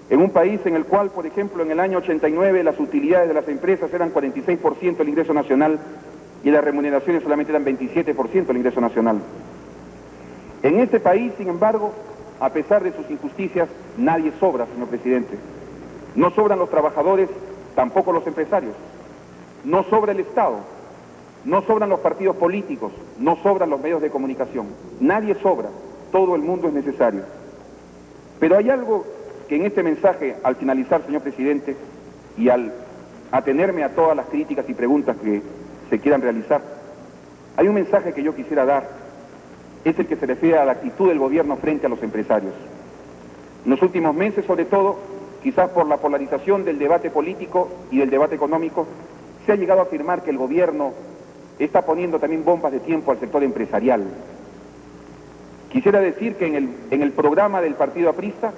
en un país en el cual, por ejemplo, en el año 89 las utilidades de las empresas eran 46% del ingreso nacional y las remuneraciones solamente eran 27% del ingreso nacional. En este país, sin embargo, a pesar de sus injusticias, nadie sobra, señor presidente. No sobran los trabajadores, tampoco los empresarios. No sobra el Estado, no sobran los partidos políticos, no sobran los medios de comunicación. Nadie sobra, todo el mundo es necesario. Pero hay algo que en este mensaje, al finalizar, señor presidente, y al atenerme a todas las críticas y preguntas que se quieran realizar, hay un mensaje que yo quisiera dar, es el que se refiere a la actitud del gobierno frente a los empresarios. En los últimos meses, sobre todo, quizás por la polarización del debate político y del debate económico, se ha llegado a afirmar que el gobierno está poniendo también bombas de tiempo al sector empresarial. Quisiera decir que en el programa del partido aprista,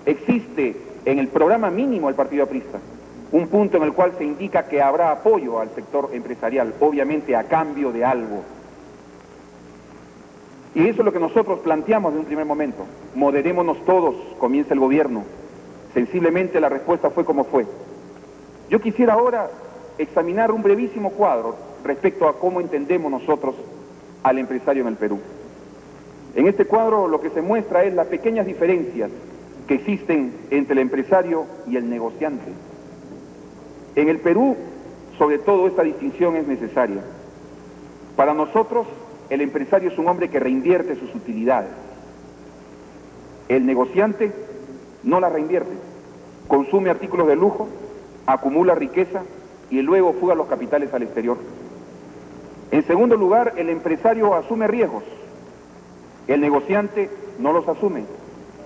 existe en el programa mínimo del partido aprista un punto en el cual se indica que habrá apoyo al sector empresarial, obviamente a cambio de algo. Y eso es lo que nosotros planteamos de un primer momento. Moderémonos todos, comienza el gobierno. Sensiblemente la respuesta fue como fue. Yo quisiera ahora examinar un brevísimo cuadro respecto a cómo entendemos nosotros al empresario en el Perú. En este cuadro lo que se muestra es las pequeñas diferencias que existen entre el empresario y el negociante. En el Perú, sobre todo, esta distinción es necesaria. Para nosotros, el empresario es un hombre que reinvierte sus utilidades. El negociante no la reinvierte, consume artículos de lujo, acumula riqueza y luego fuga los capitales al exterior. En segundo lugar, el empresario asume riesgos, el negociante no los asume,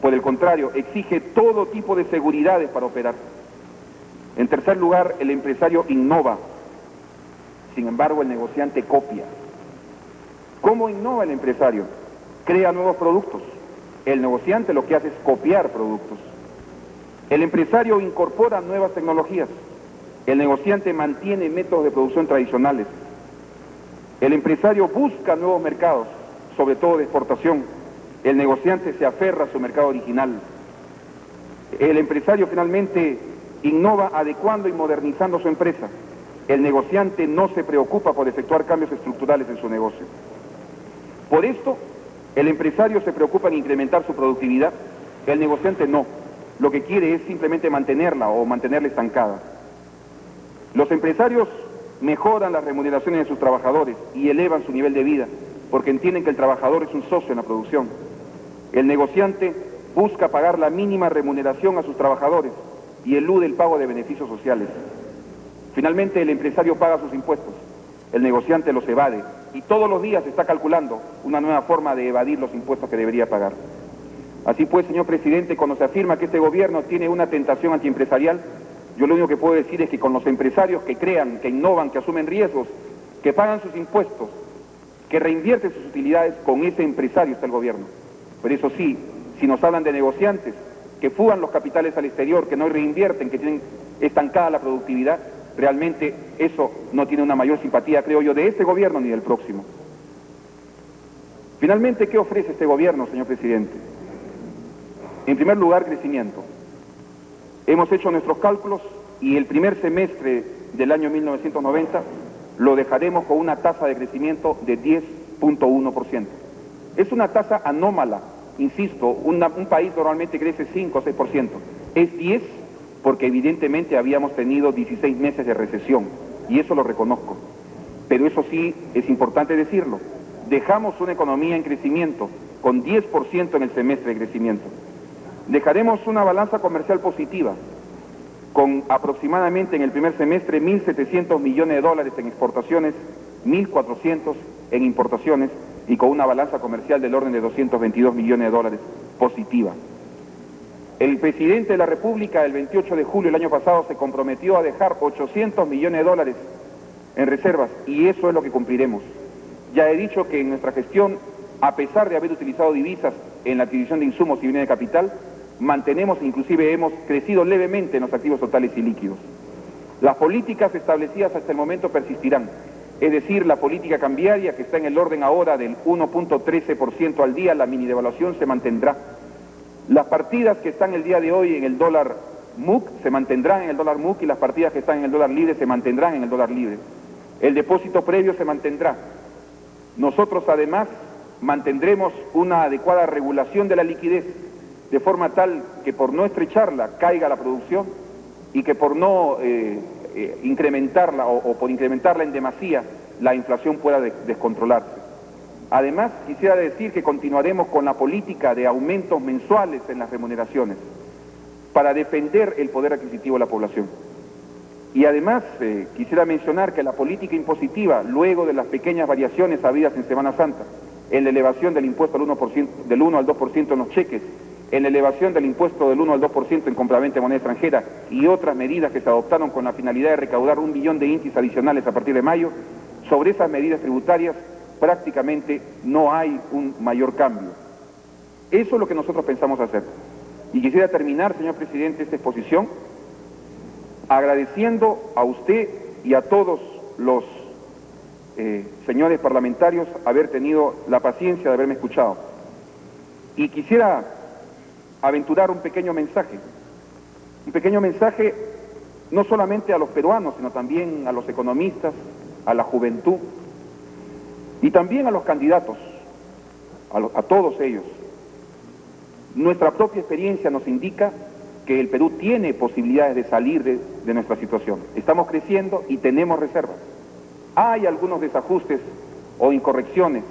por el contrario, exige todo tipo de seguridades para operar. En tercer lugar, el empresario innova, sin embargo el negociante copia. ¿Cómo innova el empresario? Crea nuevos productos. El negociante lo que hace es copiar productos. El empresario incorpora nuevas tecnologías. El negociante mantiene métodos de producción tradicionales. El empresario busca nuevos mercados, sobre todo de exportación. El negociante se aferra a su mercado original. El empresario finalmente innova adecuando y modernizando su empresa. El negociante no se preocupa por efectuar cambios estructurales en su negocio. Por esto, el empresario se preocupa en incrementar su productividad, el negociante no. Lo que quiere es simplemente mantenerla o mantenerla estancada. Los empresarios mejoran las remuneraciones de sus trabajadores y elevan su nivel de vida, porque entienden que el trabajador es un socio en la producción. El negociante busca pagar la mínima remuneración a sus trabajadores y elude el pago de beneficios sociales. Finalmente, el empresario paga sus impuestos, el negociante los evade y todos los días está calculando una nueva forma de evadir los impuestos que debería pagar. Así pues, señor presidente, cuando se afirma que este gobierno tiene una tentación antiempresarial, yo lo único que puedo decir es que con los empresarios que crean, que innovan, que asumen riesgos, que pagan sus impuestos, que reinvierten sus utilidades, con ese empresario está el gobierno. Pero eso sí, si nos hablan de negociantes, que fugan los capitales al exterior, que no reinvierten, que tienen estancada la productividad, realmente eso no tiene una mayor simpatía, creo yo, de este gobierno ni del próximo. Finalmente, ¿qué ofrece este gobierno, señor presidente? En primer lugar, crecimiento. Hemos hecho nuestros cálculos y el primer semestre del año 1990 lo dejaremos con una tasa de crecimiento de 10.1%. Es una tasa anómala, insisto, un país normalmente crece 5 o 6%. Es 10 porque evidentemente habíamos tenido 16 meses de recesión, y eso lo reconozco. Pero eso sí, es importante decirlo, dejamos una economía en crecimiento, con 10% en el semestre de crecimiento. Dejaremos una balanza comercial positiva, con aproximadamente en el primer semestre 1.700 millones de dólares en exportaciones, 1.400 en importaciones, y con una balanza comercial del orden de 222 millones de dólares positiva. El presidente de la República, el 28 de julio del año pasado, se comprometió a dejar 800 millones de dólares en reservas, y eso es lo que cumpliremos. Ya he dicho que en nuestra gestión, a pesar de haber utilizado divisas en la adquisición de insumos y bienes de capital, mantenemos, inclusive hemos crecido levemente en los activos totales y líquidos. Las políticas establecidas hasta el momento persistirán, es decir, la política cambiaria, que está en el orden ahora del 1.13% al día, la mini devaluación se mantendrá. Las partidas que están el día de hoy en el dólar MUC se mantendrán en el dólar MUC, y las partidas que están en el dólar libre se mantendrán en el dólar libre. El depósito previo se mantendrá. Nosotros además mantendremos una adecuada regulación de la liquidez, de forma tal que por no estrecharla caiga la producción, y que por no incrementarla o por incrementarla en demasía la inflación pueda descontrolarse. Además, quisiera decir que continuaremos con la política de aumentos mensuales en las remuneraciones para defender el poder adquisitivo de la población. Y además, quisiera mencionar que la política impositiva, luego de las pequeñas variaciones habidas en Semana Santa, en la elevación del impuesto del 1 al 2% en los cheques, en la elevación del impuesto del 1 al 2% en compraventa de moneda extranjera y otras medidas que se adoptaron con la finalidad de recaudar 1 billón de intis adicionales a partir de mayo, sobre esas medidas tributarias prácticamente no hay un mayor cambio. Eso es lo que nosotros pensamos hacer. Y quisiera terminar, señor presidente, esta exposición agradeciendo a usted y a todos los señores parlamentarios haber tenido la paciencia de haberme escuchado. Y quisiera aventurar un pequeño mensaje no solamente a los peruanos, sino también a los economistas, a la juventud y también a los candidatos, a todos ellos. Nuestra propia experiencia nos indica que el Perú tiene posibilidades de salir de nuestra situación. Estamos creciendo y tenemos reservas. Hay algunos desajustes o incorrecciones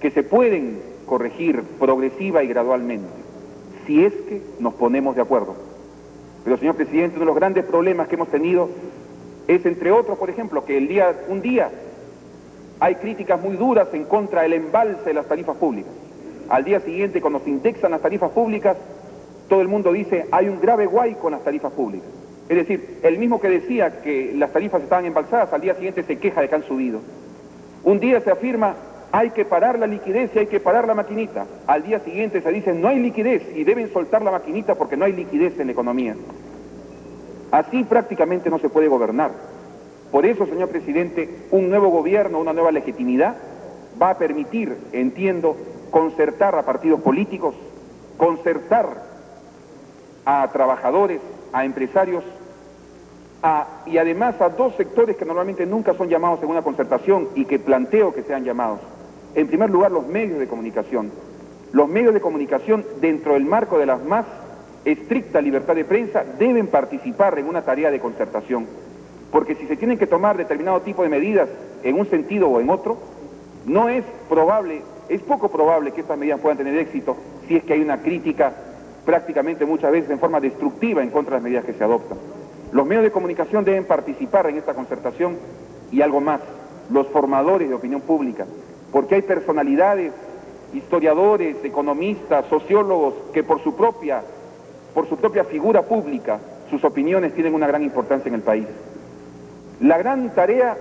que se pueden corregir progresiva y gradualmente. si es que nos ponemos de acuerdo. Pero, señor presidente, uno de los grandes problemas que hemos tenido es, entre otros, por ejemplo, que un día hay críticas muy duras en contra del embalse de las tarifas públicas. Al día siguiente, cuando se indexan las tarifas públicas, todo el mundo dice, hay un grave guay con las tarifas públicas. Es decir, el mismo que decía que las tarifas estaban embalsadas, al día siguiente se queja de que han subido. Un día se afirma, hay que parar la liquidez y hay que parar la maquinita. Al día siguiente se dice, no hay liquidez y deben soltar la maquinita porque no hay liquidez en la economía. Así prácticamente no se puede gobernar. Por eso, señor presidente, un nuevo gobierno, una nueva legitimidad, va a permitir, entiendo, concertar a partidos políticos, concertar a trabajadores, a empresarios, y además a dos sectores que normalmente nunca son llamados en una concertación y que planteo que sean llamados. En primer lugar, los medios de comunicación. Los medios de comunicación, dentro del marco de la más estricta libertad de prensa, deben participar en una tarea de concertación. Porque si se tienen que tomar determinado tipo de medidas en un sentido o en otro, no es probable, es poco probable que estas medidas puedan tener éxito si es que hay una crítica prácticamente muchas veces en forma destructiva en contra de las medidas que se adoptan. Los medios de comunicación deben participar en esta concertación y algo más, los formadores de opinión pública, porque hay personalidades, historiadores, economistas, sociólogos, que por su propia figura pública, sus opiniones tienen una gran importancia en el país. La gran tarea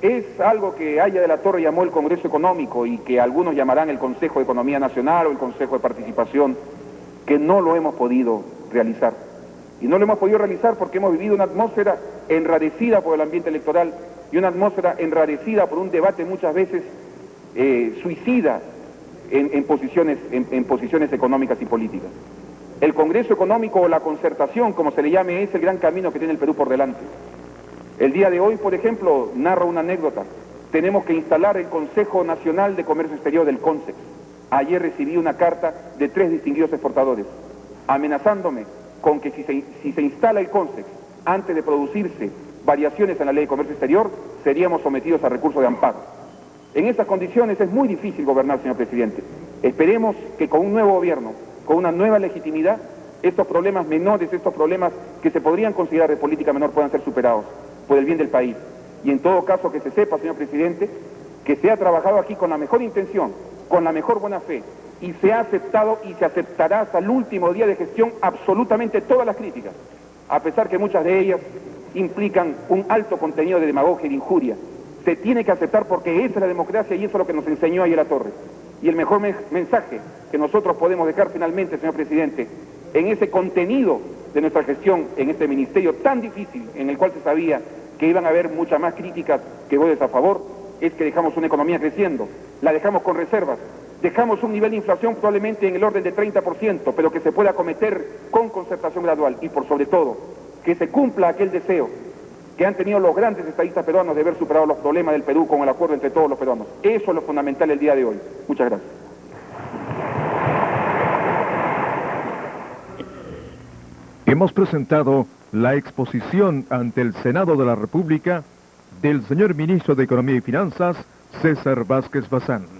es algo que Aya de la Torre llamó el Congreso Económico y que algunos llamarán el Consejo de Economía Nacional o el Consejo de Participación, que no lo hemos podido realizar. Y no lo hemos podido realizar porque hemos vivido una atmósfera enrarecida por el ambiente electoral y una atmósfera enrarecida por un debate muchas veces suicida en posiciones económicas y políticas. El Congreso Económico o la concertación, como se le llame, es el gran camino que tiene el Perú por delante. El día de hoy, por ejemplo, narro una anécdota. Tenemos que instalar el Consejo Nacional de Comercio Exterior del CONSEX. Ayer recibí una carta de 3 distinguidos exportadores, amenazándome con que si se instala el CONSEX antes de producirse variaciones en la Ley de Comercio Exterior, seríamos sometidos a recurso de amparo. En estas condiciones es muy difícil gobernar, señor presidente. Esperemos que con un nuevo gobierno, con una nueva legitimidad, estos problemas menores, estos problemas que se podrían considerar de política menor puedan ser superados por el bien del país. Y en todo caso que se sepa, señor presidente, que se ha trabajado aquí con la mejor intención, con la mejor buena fe, y se ha aceptado y se aceptará hasta el último día de gestión absolutamente todas las críticas, a pesar que muchas de ellas implican un alto contenido de demagogia y de injuria. Se tiene que aceptar porque esa es la democracia y eso es lo que nos enseñó Aya de la Torre. Y el mejor mensaje que nosotros podemos dejar finalmente, señor presidente, en ese contenido de nuestra gestión, en este ministerio tan difícil, en el cual se sabía que iban a haber muchas más críticas que voces a favor, es que dejamos una economía creciendo, la dejamos con reservas, dejamos un nivel de inflación probablemente en el orden de 30%, pero que se pueda acometer con concertación gradual y por sobre todo, que se cumpla aquel deseo que han tenido los grandes estadistas peruanos de haber superado los problemas del Perú con el acuerdo entre todos los peruanos. Eso es lo fundamental el día de hoy. Muchas gracias. Hemos presentado la exposición ante el Senado de la República del señor Ministro de Economía y Finanzas, César Vázquez Bazán.